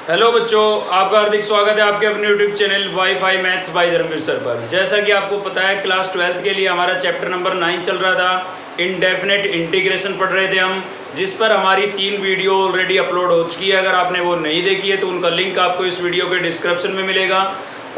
Hello बच्चों, आपका हार्दिक स्वागत है आपके अपने YouTube channel wifi maths by Dharmveer sir पर। जैसा कि आपको पता है, क्लास 12th के लिए हमारा चैप्टर नंबर 9 चल रहा था। इनडेफिनेट इंटीग्रेशन पढ़ रहे थे हम, जिस पर हमारी 3 वीडियो ऑलरेडी अपलोड हो चुकी है। अगर आपने वो नहीं देखी है तो उनका लिंक आपको इस वीडियो के डिस्क्रिप्शन में मिलेगा।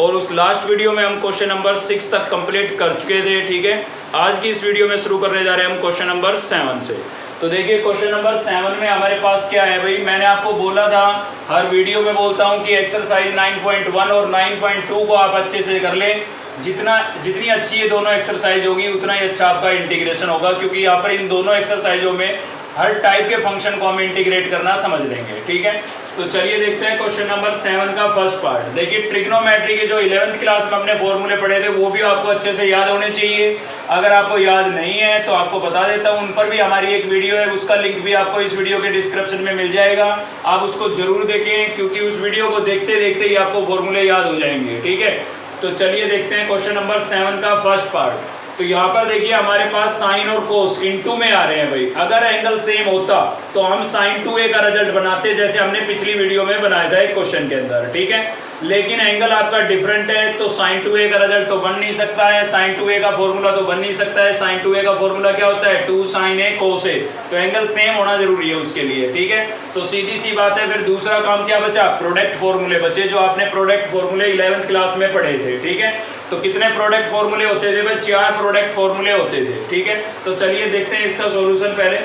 और उस लास्ट वीडियो में हम क्वेश्चन नंबर 6 तक कंप्लीट कर चुके थे। ठीक है, आज की इस वीडियो में शुरू करने जा रहे हैं हम क्वेश्चन नंबर 7 से। तो देखिए, क्वेश्चन नंबर 7 में हमारे पास क्या है भाई। मैंने आपको बोला था, हर वीडियो में बोलता हूँ कि एक्सरसाइज 9.1 और 9.2 को आप अच्छे से कर लें। जितनी अच्छी ये दोनों एक्सरसाइज होगी उतना ही अच्छा आपका इंटीग्रेशन होगा, क्योंकि यहाँ पर इन दोनों एक्सरसाइजों में हर टाइप के फंक्शन को हम इंटीग्रेट करना समझ लेंगे। ठीक है, तो चलिए देखते हैं क्वेश्चन नंबर 7 का फर्स्ट पार्ट। देखिए, ट्रिग्नोमेट्री के जो 11th क्लास में हमने फॉर्मूले पढ़े थे वो भी आपको अच्छे से याद होने चाहिए। अगर आपको याद नहीं है तो आपको बता देता हूँ, उन पर भी हमारी एक वीडियो है, उसका लिंक भी आपको इस वीडियो के डिस्क्रिप्शन में मिल जाएगा। आप उसको जरूर देखें, क्योंकि उस वीडियो को देखते देखते ही आपको फॉर्मूले याद हो जाएंगे। ठीक है, तो चलिए देखते हैं क्वेश्चन नंबर 7 का फर्स्ट पार्ट। तो यहाँ पर देखिए, हमारे पास साइन और कोस इनटू में आ रहे हैं भाई। अगर एंगल सेम होता तो हम sin 2a का रिजल्ट बनाते, जैसे हमने पिछली वीडियो में बनाया था एक क्वेश्चन के अंदर। ठीक है, लेकिन एंगल आपका डिफरेंट है तो sin 2a का रिजल्ट तो बन नहीं सकता है। sin 2a का फॉर्मूला तो बन नहीं सकता है। sin 2a का फॉर्मूला क्या होता है? 2 sin a cos a। तो एंगल सेम होना जरूरी है उसके लिए। ठीक है, तो सीधी सी बात है। फिर दूसरा काम क्या बचा? प्रोडक्ट फॉर्मूले बचे, जो आपने प्रोडक्ट फॉर्मूले 11th क्लास में पढ़े थे। ठीक है, तो कितने प्रोडक्ट फॉर्मूले होते थे भाई? 4 प्रोडक्ट फॉर्मूले होते थे। ठीक है, तो चलिए देखते हैं इसका सॉल्यूशन। पहले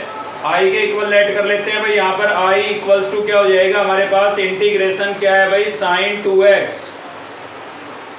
आई के इक्वल लेट कर लेते हैं भाई। यहाँ पर आई इक्वल्स टू क्या हो जाएगा हमारे पास? इंटीग्रेशन क्या है भाई? sin 2x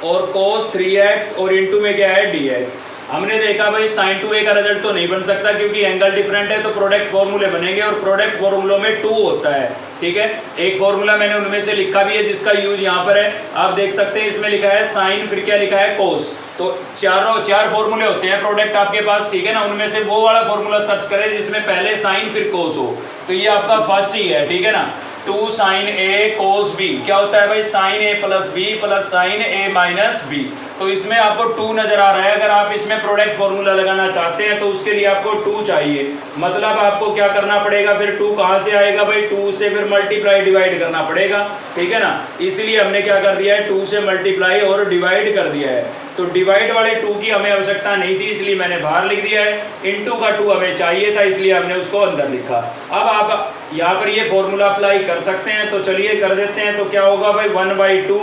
और cos 3x और इनटू में क्या है? dx। हमने देखा भाई sin 2a का रिजल्ट तो नहीं बन सकता, क्योंकि एंगल डिफरेंट है। तो प्रोडक्ट फॉर्मूले बनेंगे, और प्रोडक्ट फॉर्मूलों में 2 होता है। ठीक है, एक फॉर्मूला मैंने उनमें से लिखा भी है, जिसका यूज यहाँ पर है, आप देख सकते हैं। इसमें लिखा है साइन, फिर क्या लिखा है? कोस। तो चार फॉर्मूले होते हैं प्रोडक्ट आपके पास। ठीक है ना, उनमें से वो वाला फॉर्मूला सर्च करें जिसमें पहले साइन फिर कोस हो। तो ये आपका फर्स्ट ही है। ठीक है ना, 2 sin a cos b क्या होता है भाई? sin a plus b plus sin a minus b। तो इसमें आपको 2 नजर आ रहा है। अगर आप इसमें प्रोडक्ट फॉर्मूला लगाना चाहते हैं तो उसके लिए आपको 2 चाहिए। मतलब आपको क्या करना पड़ेगा फिर? 2 कहाँ से आएगा भाई? 2 से फिर मल्टीप्लाई डिवाइड करना पड़ेगा। ठीक है ना, इसलिए हमने क्या कर दिया है? 2 से मल्टीप्लाई और डिवाइड कर दिया है। तो डिवाइड वाले 2 की हमें आवश्यकता नहीं थी, इसलिए मैंने बाहर लिख दिया है। इनटू का 2 हमें चाहिए था, इसलिए हमने उसको अंदर लिखा। अब आप यहाँ पर ये फॉर्मूला अप्लाई कर सकते हैं, तो चलिए कर देते हैं। तो क्या होगा भाई? 1/2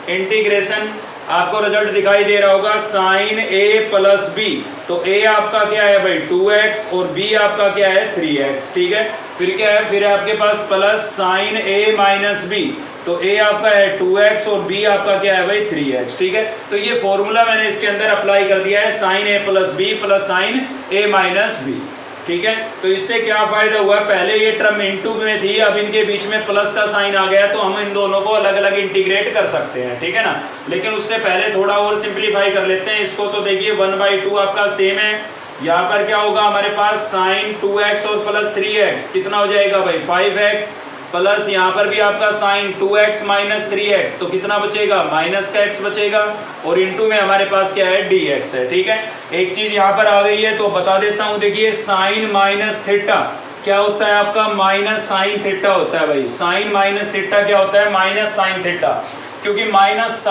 इंटीग्रेशन, आपको रिजल्ट दिखाई दे रहा होगा, sin a प्लस b। तो a आपका क्या है भाई? 2x और b आपका क्या है? 3x। ठीक है, फिर क्या है? फिर आपके पास plus sin a minus b। तो a आपका है 2x और b आपका क्या है भाई? 3x। ठीक है, तो ये फॉर्मूला मैंने इसके अंदर अप्लाई कर दिया है, sin a plus b plus sin a minus b। ठीक है, तो इससे क्या फायदा हुआ? पहले ये टर्म इनटू में थी, अब इनके बीच में प्लस का साइन आ गया, तो हम इन दोनों को अलग अलग इंटीग्रेट कर सकते हैं। ठीक है ना, लेकिन उससे पहले थोड़ा और सिंप्लीफाई कर लेते हैं इसको। तो देखिए, 1/2 आपका सेम है। यहाँ पर क्या होगा हमारे पास? sin 2x और प्लस 3x कितना हो जाएगा भाई? 5x प्लस यहाँ पर भी आपका sin 2x माइनस 3x, तो कितना बचेगा? माइनस का x बचेगा, और इनटू में हमारे पास क्या है? dx है। ठीक है, एक चीज यहाँ पर आ गई है तो बता देता हूँ। देखिए, sin माइनस थीटा क्या होता है आपका? माइनस साइन थीटा होता है भाई। साइन माइनस थीटा क्या होता है? Minus sine theta. क्योंकि माइनस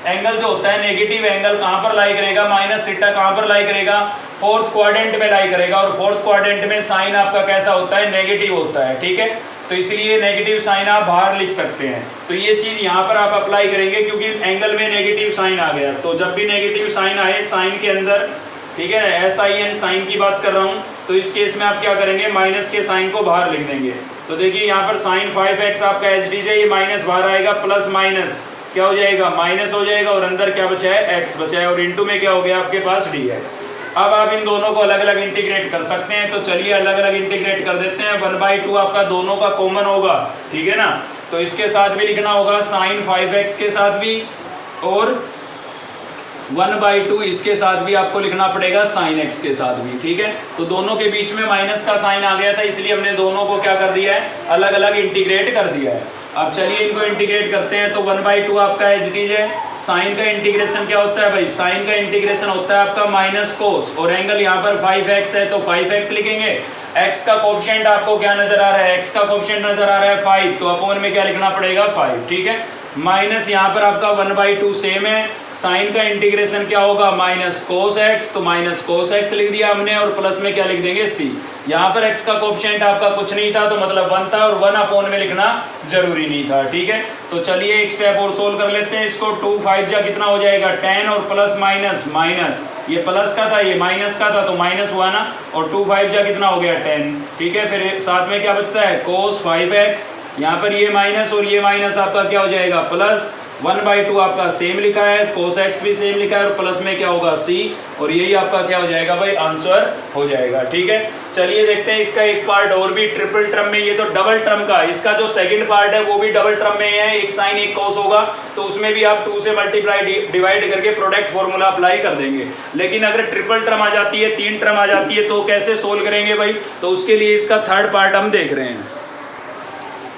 एंगल जो होता है, नेगेटिव एंगल कहाँ पर लाई करेगा? माइनस थीटा कहाँ पर लाई करेगा? 4th क्वाड्रेंट में लाई करेगा, और 4th क्वाड्रेंट में साइन आपका कैसा होता है? नेगेटिव होता है। ठीक है, तो इसलिए नेगेटिव साइन आप बाहर लिख सकते हैं। तो ये चीज़ यहाँ पर आप अप्लाई करेंगे, क्योंकि एंगल में नेगेटिव साइन आ गया। तो जब भी नेगेटिव साइन आए साइन के अंदर, ठीक है ना, sin साइन की बात कर रहा हूँ, तो इस केस में आप क्या करेंगे? माइनस के साइन को बाहर लिख देंगे। तो देखिए, यहाँ पर sin 5x आपका एच डी, ये माइनस बाहर आएगा, प्लस माइनस क्या हो जाएगा? माइनस हो जाएगा, और अंदर क्या बचा है? x बचा है, और इनटू में क्या हो गया आपके पास? dx। अब आप इन दोनों को अलग अलग इंटीग्रेट कर सकते हैं, तो चलिए अलग अलग इंटीग्रेट कर देते हैं। 1/2 आपका दोनों का कॉमन होगा। ठीक है ना, तो इसके साथ भी लिखना होगा, sin 5x के साथ भी, और 1/2 इसके साथ भी आपको लिखना पड़ेगा, sin x के साथ भी। ठीक है, तो दोनों के बीच में माइनस का साइन आ गया था, इसलिए हमने दोनों को क्या कर दिया है? अलग अलग इंटीग्रेट कर दिया है। अब चलिए इनको इंटीग्रेट करते हैं। तो 1/2 आपका एच डी है। साइन का इंटीग्रेशन क्या होता है भाई? साइन का इंटीग्रेशन होता है आपका माइनस कोस, और एंगल यहाँ पर 5x है तो 5x लिखेंगे। x का कोएफिशिएंट आपको क्या नजर आ रहा है, x का कोएफिशिएंट नजर आ रहा है 5, तो अपोन में क्या लिखना पड़ेगा 5, ठीक है। माइनस यहाँ पर आपका 1/2 सेम है, साइन का इंटीग्रेशन क्या होगा माइनस कोस एक्स, तो माइनस कोस एक्स लिख दिया हमने, और प्लस में क्या लिख देंगे c। यहाँ पर x का कोएफिशिएंट आपका कुछ नहीं था तो मतलब 1 था, और 1 अपोन में लिखना जरूरी नहीं था, ठीक है। तो चलिए एक स्टेप और सोल्व कर लेते हैं इसको। 2 5 जा कितना हो जाएगा 10, और प्लस माइनस माइनस, ये प्लस का था ये माइनस का था तो माइनस हुआ ना, और 2 5 जा कितना हो गया 10, ठीक है। फिर साथ में क्या बचता है कोस 5x, यहाँ पर ये माइनस और ये माइनस आपका क्या हो जाएगा प्लस, 1/2 आपका सेम लिखा है, कोस एक्स भी सेम लिखा है, और प्लस में क्या होगा c, और यही आपका क्या हो जाएगा भाई आंसर हो जाएगा, ठीक है। चलिए देखते हैं इसका एक पार्ट और भी ट्रिपल टर्म में, ये तो डबल टर्म का, इसका जो सेकंड पार्ट है वो भी डबल टर्म में है, एक साइन एक कोस होगा, तो उसमें भी आप 2 से मल्टीप्लाई डिवाइड करके प्रोडक्ट फॉर्मूला अप्लाई कर देंगे। लेकिन अगर ट्रिपल टर्म आ जाती है, 3 टर्म आ जाती है, तो कैसे सोल्व करेंगे भाई, तो उसके लिए इसका थर्ड पार्ट हम देख रहे हैं।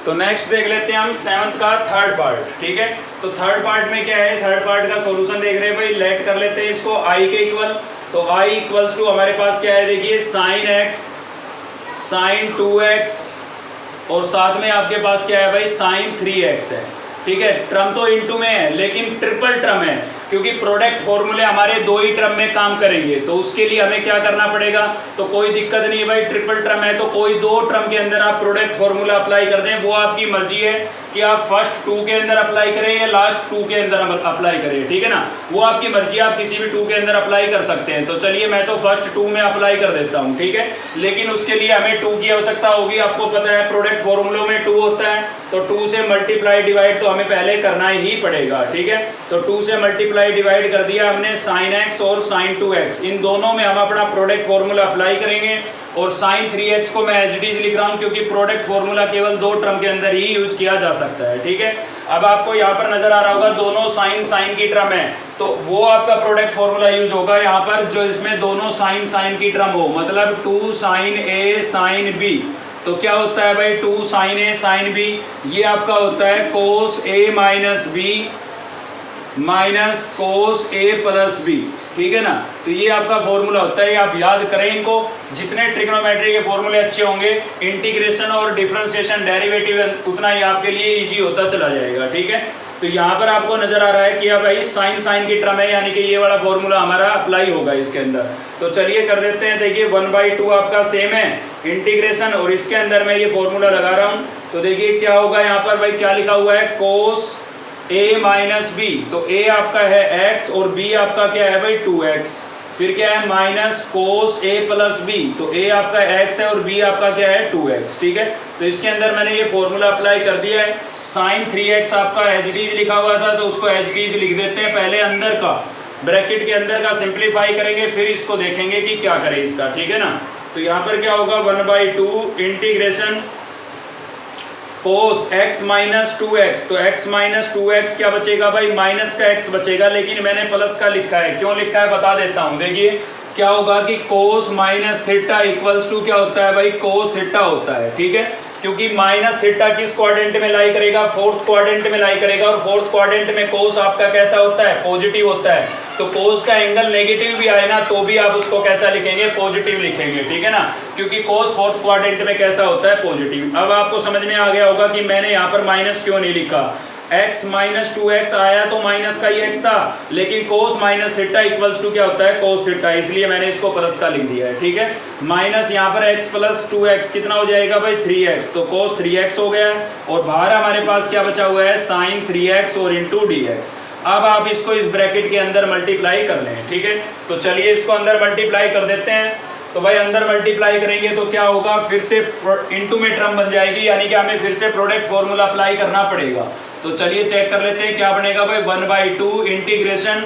तो नेक्स्ट देख लेते हैं हम 7th का थर्ड पार्ट, ठीक है। तो थर्ड पार्ट में क्या है, थर्ड पार्ट का सॉल्यूशन देख रहे हैं भाई, लेट कर लेते हैं इसको i के इक्वल। तो i इक्वल्स टू हमारे पास क्या है देखिए साइन x, साइन 2x, और साथ में आपके पास क्या है भाई साइन 3x है, ठीक है। टर्म तो इनटू में है लेकिन ट्रिपल टर्म है, क्योंकि प्रोडक्ट फॉर्मूले हमारे 2 ही टर्म में काम करेंगे, तो उसके लिए हमें क्या करना पड़ेगा, तो कोई दिक्कत नहीं है भाई, ट्रिपल टर्म है तो कोई 2 टर्म के अंदर आप प्रोडक्ट फॉर्मूला अप्लाई कर दें, वो आपकी मर्जी है कि आप फर्स्ट 2 के अंदर अप्लाई करें या लास्ट 2 के अंदर अप्लाई करें, ठीक है ना, वो आपकी मर्जी है, आप किसी भी 2 के अंदर अप्लाई कर सकते हैं। तो चलिए मैं तो फर्स्ट 2 में अप्लाई कर देता हूँ, ठीक है। लेकिन उसके लिए हमें 2 की आवश्यकता होगी, आपको पता है प्रोडक्ट फॉर्मूलों में 2 होता है, तो 2 से मल्टीप्लाई डिवाइड तो हमें पहले करना ही पड़ेगा, ठीक है। तो 2 से मल्टीप्लाई डिवाइड कर दिया हमने साइन x और साइन 2x, इन दोनों में हम अपना प्रोडक्ट फॉर्मूला अप्लाई करेंगे, और साइन 3x को मैं एज इट इज लिख रहा हूँ क्योंकि प्रोडक्ट फॉर्मूला केवल 2 टर्म के अंदर ही यूज किया जा सकता है, ठीक है। अब आपको यहाँ पर नजर आ रहा होगा दोनों साइन साइन की टर्म है, तो वो आपका प्रोडक्ट फॉर्मूला यूज होगा यहाँ पर जो इसमें दोनों साइन साइन की टर्म हो, मतलब 2 साइन a साइन b, तो क्या होता है भाई 2 साइन a साइन b, ये आपका होता है कोस a minus b minus cos a plus b, ठीक है ना। तो ये आपका फॉर्मूला होता है, आप याद करें इनको, जितने ट्रिग्नोमेट्री के फॉर्मूले अच्छे होंगे, इंटीग्रेशन और डिफरेंशिएशन डेरिवेटिव उतना ही आपके लिए इजी होता चला जाएगा, ठीक है। तो यहाँ पर आपको नजर आ रहा है कि अब भाई साइन साइन की टर्म है, यानी कि ये वाला फॉर्मूला हमारा अप्लाई होगा इसके अंदर। तो चलिए कर देते हैं, देखिए 1/2 आपका सेम है इंटीग्रेशन, और इसके अंदर मैं ये फॉर्मूला लगा रहा हूँ, तो देखिए क्या होगा यहाँ पर भाई, क्या लिखा हुआ है कोस a माइनस बी, तो a आपका है x और b आपका क्या है भाई 2x, फिर क्या है minus cos a plus b, तो a आपका x है और b आपका क्या है 2x, ठीक है। तो इसके अंदर मैंने ये फॉर्मूला अप्लाई कर दिया है। साइन 3x आपका एज इट इज लिखा हुआ था, तो उसको एज इट इज लिख देते हैं, पहले अंदर का ब्रैकेट के अंदर का सिंप्लीफाई करेंगे, फिर इसको देखेंगे कि क्या करें इसका, ठीक है ना। तो यहाँ पर क्या होगा 1/2 इंटीग्रेशन कोस x माइनस 2x, तो x माइनस 2x क्या बचेगा भाई माइनस का x बचेगा, लेकिन मैंने प्लस का लिखा है, क्यों लिखा है बता देता हूँ। देखिए क्या होगा कि cos minus theta equals to क्या होता है भाई कोस थीटा होता है, ठीक है। क्योंकि माइनस थीटा किस क्वाड्रेंट में लाई करेगा, 4th क्वाड्रेंट में लाई करेगा, और 4th क्वाड्रेंट में कोस आपका कैसा होता है पॉजिटिव होता है, तो कोस का एंगल नेगेटिव भी आए ना तो भी आप उसको कैसा लिखेंगे पॉजिटिव लिखेंगे, ठीक है ना, क्योंकि कोस 4th क्वाड्रेंट में कैसा होता है पॉजिटिव। अब आपको समझ में आ गया होगा कि मैंने यहाँ पर माइनस क्यों नहीं लिखा, x माइनस 2x आया तो माइनस का ही x था, लेकिन cos minus theta equals to क्या होता है कोस थीटा, इसलिए मैंने इसको प्लस का लिख दिया है, ठीक है। माइनस यहाँ पर x प्लस 2x कितना हो जाएगा भाई 3x, तो कोस 3x हो गया, और बाहर हमारे पास क्या बचा हुआ है साइन 3x और इंटू dx। अब आप इसको इस ब्रैकेट के अंदर मल्टीप्लाई कर लें, ठीक है। तो चलिए इसको अंदर मल्टीप्लाई कर देते हैं। तो भाई अंदर मल्टीप्लाई करेंगे तो क्या होगा, फिर से इनटू में टर्म बन जाएगी, यानी कि हमें फिर से प्रोडक्ट फॉर्मूला अप्लाई करना पड़ेगा। तो चलिए चेक कर लेते हैं क्या बनेगा भाई 1/2 इंटीग्रेशन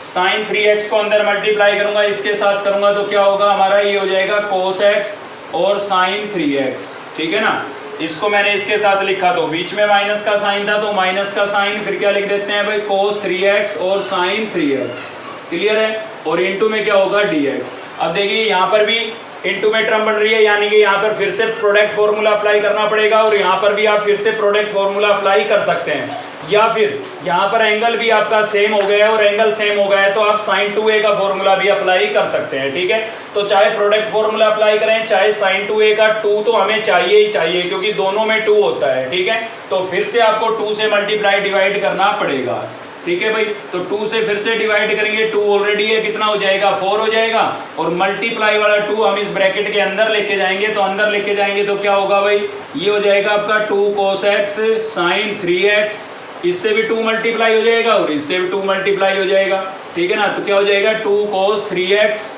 साइन 3x को अंदर मल्टीप्लाई करूंगा, इसके साथ करूंगा तो क्या होगा हमारा, ये हो जाएगा कोस x और साइन 3x, ठीक है ना। इसको मैंने इसके साथ लिखा, तो बीच में माइनस का साइन था तो माइनस का साइन, फिर क्या लिख देते हैं भाई कोस 3x और साइन 3x, क्लियर है, और इनटू में क्या होगा dx। अब देखिए यहाँ पर भी इनटू में टर्म बन रही है, यानी कि यहाँ पर फिर से प्रोडक्ट फॉर्मूला अप्लाई करना पड़ेगा, और यहाँ पर भी आप फिर से प्रोडक्ट फॉर्मूला अप्लाई कर सकते हैं। या फिर यहाँ पर एंगल भी आपका सेम हो गया है और एंगल सेम हो गया है तो आप sin 2a का फॉर्मूला भी अप्लाई कर सकते हैं, ठीक है। तो चाहे प्रोडक्ट फॉर्मूला अप्लाई करें चाहे sin 2a का 2 तो हमें चाहिए ही चाहिए क्योंकि दोनों में 2 होता है, ठीक है। तो फिर से आपको 2 से मल्टीप्लाई डिवाइड करना पड़ेगा, ठीक है भाई। तो 2 से फिर से डिवाइड करेंगे, 2 ऑलरेडी है, कितना हो जाएगा 4 हो जाएगा, और मल्टीप्लाई वाला 2 हम इस ब्रैकेट के अंदर लेके जाएंगे, तो अंदर लेके जाएंगे तो क्या होगा भाई, ये हो जाएगा आपका 2 cos x sin 3x, इससे भी 2 मल्टीप्लाई हो जाएगा और इससे भी 2 मल्टीप्लाई हो जाएगा, ठीक है ना। तो क्या हो जाएगा 2 cos 3x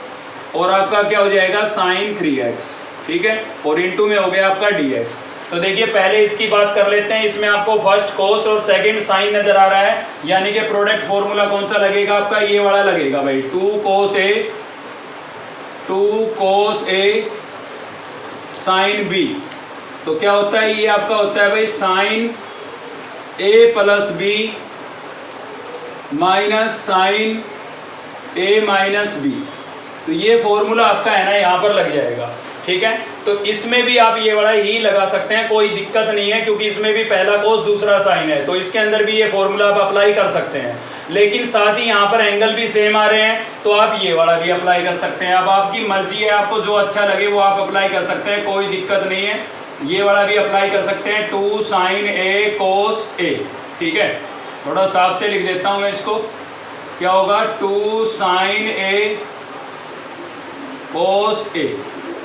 और आपका क्या हो जाएगा sin 3x, ठीक है, और इनटू में हो गया आपका dx। तो देखिए पहले इसकी बात कर लेते हैं, इसमें आपको फर्स्ट cos और सेकंड sin नजर आ रहा है, यानी कि प्रोडक्ट फॉर्मूला कौन सा लगेगा आपका, ये वाला लगेगा भाई, 2 cos a sin b। तो क्या होता है, ये आपका होता है भाई sin a plus b minus sin a minus b। तो ये फॉर्मूला आपका है ना यहाँ पर लग जाएगा, ठीक है। तो इसमें भी आप ये वाला ही लगा सकते हैं, कोई दिक्कत नहीं है, क्योंकि इसमें भी पहला कोस दूसरा साइन है, तो इसके अंदर भी ये फॉर्मूला आप अप्लाई कर सकते हैं। लेकिन साथ ही यहाँ पर एंगल भी सेम आ रहे हैं तो आप ये वाला भी अप्लाई कर सकते हैं। अब आपकी मर्जी है, आपको जो अच्छा लगे वो आप अप्लाई कर सकते हैं, कोई दिक्कत नहीं है। ये वाला भी अप्लाई कर सकते हैं, 2 sin a cos a, ठीक है। थोड़ा साफ से लिख देता हूँ मैं इसको, क्या होगा 2 sin a cos a।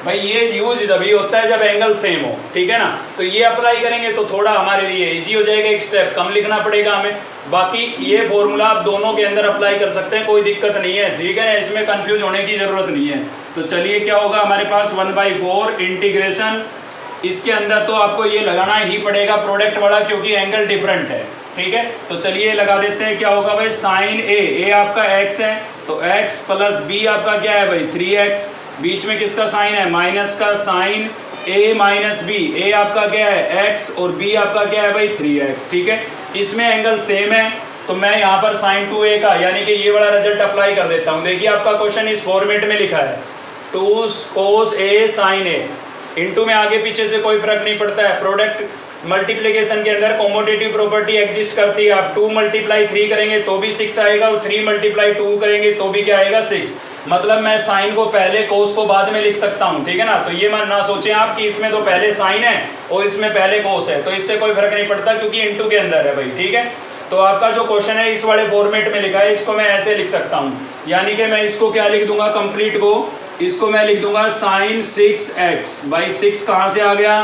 भाई ये यूज जब होता है जब एंगल सेम हो, ठीक है ना। तो ये अप्लाई करेंगे तो थोड़ा हमारे लिए इजी हो जाएगा, एक स्टेप कम लिखना पड़ेगा हमें। बाकी ये फॉर्मूला आप दोनों के अंदर अप्लाई कर सकते हैं, कोई दिक्कत नहीं है, ठीक है ना, इसमें कंफ्यूज होने की ज़रूरत नहीं है। तो चलिए क्या होगा हमारे पास 1/4 इंटीग्रेशन, इसके अंदर तो आपको ये लगाना ही पड़ेगा प्रोडक्ट वाला, क्योंकि एंगल डिफरेंट है, ठीक है। तो चलिए लगा देते हैं, क्या होगा भाई sin a आपका x है, तो x प्लस b आपका क्या है भाई 3x, बीच में किसका साइन है माइनस का, sin a minus b, a आपका क्या है x और b आपका क्या है भाई 3x, ठीक है। इसमें एंगल सेम है तो मैं यहाँ पर sin 2a का यानी कि ये वाला रिजल्ट अप्लाई कर देता हूँ। देखिए आपका क्वेश्चन इस फॉर्मेट में लिखा है, 2 cos a sin a, into में आगे पीछे से कोई फर्क नहीं पड़ता है, प्रोडक्ट मल्टीप्लिकेशन के अंदर कॉमोटेटिव प्रॉपर्टी एग्जिस्ट करती है। आप 2 × 3 करेंगे तो भी 6 आएगा और 3 × 2 करेंगे तो भी क्या आएगा 6। मतलब मैं साइन को पहले कोस को बाद में लिख सकता हूँ, ठीक है ना। तो ये ना सोचें आप कि इसमें तो पहले साइन है और इसमें पहले कोस है, तो इससे कोई फर्क नहीं पड़ता क्योंकि इनटू के अंदर है भाई, ठीक है। तो आपका जो क्वेश्चन है इस वाले फॉर्मेट में लिखा है, इसको मैं ऐसे लिख सकता हूँ, यानी कि मैं इसको क्या लिख दूंगा कंप्लीट को, इसको मैं लिख दूंगा sin 6x। भाई 6 कहाँ से आ गया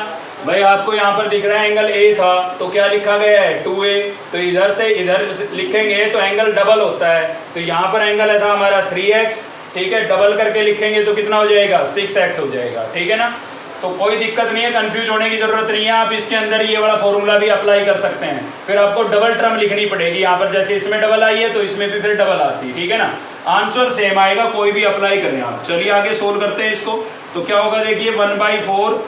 भाई, आपको यहाँ पर दिख रहा है एंगल a था तो क्या लिखा गया है 2a, तो इधर से इधर लिखेंगे तो एंगल डबल होता है, तो यहाँ पर एंगल था हमारा 3x, ठीक है, डबल करके लिखेंगे तो कितना हो जाएगा 6x हो जाएगा, ठीक है ना। तो कोई दिक्कत नहीं है, कंफ्यूज होने की जरूरत नहीं है, आप इसके अंदर ये वाला फॉर्मूला भी अप्लाई कर सकते हैं। फिर आपको डबल टर्म लिखनी पड़ेगी यहाँ पर, जैसे इसमें डबल आई है तो इसमें भी फिर डबल आती है, ठीक है ना। आंसर सेम आएगा, कोई भी अप्लाई करें आप। चलिए आगे सोल्व करते हैं इसको। तो क्या होगा देखिए 1/4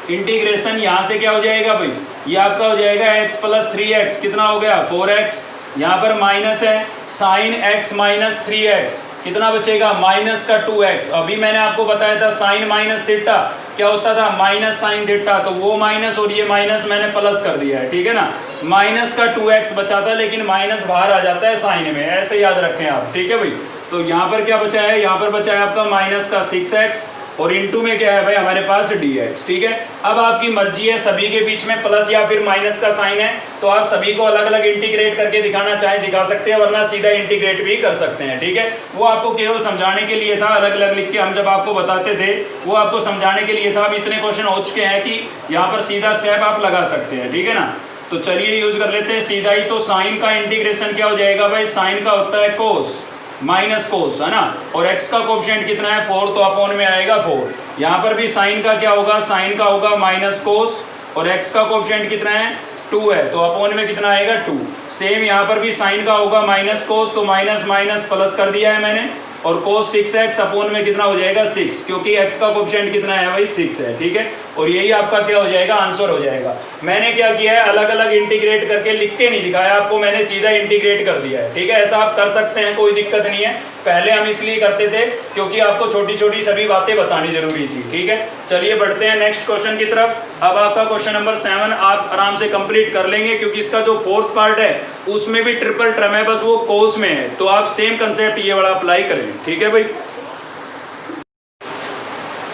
इंटीग्रेशन, यहाँ से क्या हो जाएगा भाई, ये आपका हो जाएगा x प्लस 3x, कितना हो गया 4x, यहाँ पर माइनस है sin x माइनस 3x, कितना बचेगा माइनस का 2x। अभी मैंने आपको बताया था साइन माइनस थीटा क्या होता था माइनस साइन थीटा, तो वो माइनस और ये माइनस मैंने प्लस कर दिया है, ठीक है ना। माइनस का 2x बचा था, लेकिन माइनस बाहर आ जाता है साइन में, ऐसे याद रखें आप, ठीक है भाई। तो यहाँ पर क्या बचा है, यहाँ पर बचा है आपका माइनस का 6x और इनटू में क्या है भाई हमारे पास dx, ठीक है। अब आपकी मर्जी है, सभी के बीच में प्लस या फिर माइनस का साइन है तो आप सभी को अलग अलग इंटीग्रेट करके दिखाना चाहें दिखा सकते हैं, वरना सीधा इंटीग्रेट भी कर सकते हैं, ठीक है। वो आपको केवल समझाने के लिए था, अलग अलग लिख के हम जब आपको बताते थे वो आपको समझाने के लिए था। अब इतने क्वेश्चन हो चुके हैं कि यहाँ पर सीधा स्टेप आप लगा सकते हैं, ठीक है ना। तो चलिए यूज कर लेते हैं सीधा ही। तो साइन का इंटीग्रेशन क्या हो जाएगा भाई, साइन का होता है कोस माइनस कोस, है ना, और x का कोएफिशिएंट कितना है 4, तो अपॉन में आएगा 4। यहाँ पर भी साइन का क्या होगा, साइन का होगा माइनस कोस और x का कोएफिशिएंट कितना है 2 है, तो अपॉन में कितना आएगा 2। सेम यहाँ पर भी साइन का होगा माइनस कोस, तो माइनस माइनस प्लस कर दिया है मैंने, और कोस 6x अपॉन में कितना हो जाएगा 6, क्योंकि x का कोएफिशिएंट कितना है भाई 6 है, ठीक है। और यही आपका क्या हो जाएगा, आंसर हो जाएगा। मैंने क्या किया है, अलग अलग इंटीग्रेट करके लिख के नहीं दिखाया आपको, मैंने सीधा इंटीग्रेट कर दिया है, ठीक है। ऐसा आप कर सकते हैं, कोई दिक्कत नहीं है। पहले हम इसलिए करते थे क्योंकि आपको छोटी छोटी सभी बातें बतानी जरूरी थी, ठीक है। चलिए बढ़ते हैं नेक्स्ट क्वेश्चन की तरफ। अब आपका क्वेश्चन नंबर 7 आप आराम से कंप्लीट कर लेंगे, क्योंकि इसका जो फोर्थ पार्ट है उसमें भी ट्रिपल टर्म है, बस वो कोस में है, तो आप सेम कंसेप्ट ये वाला अप्लाई करें, ठीक है भाई।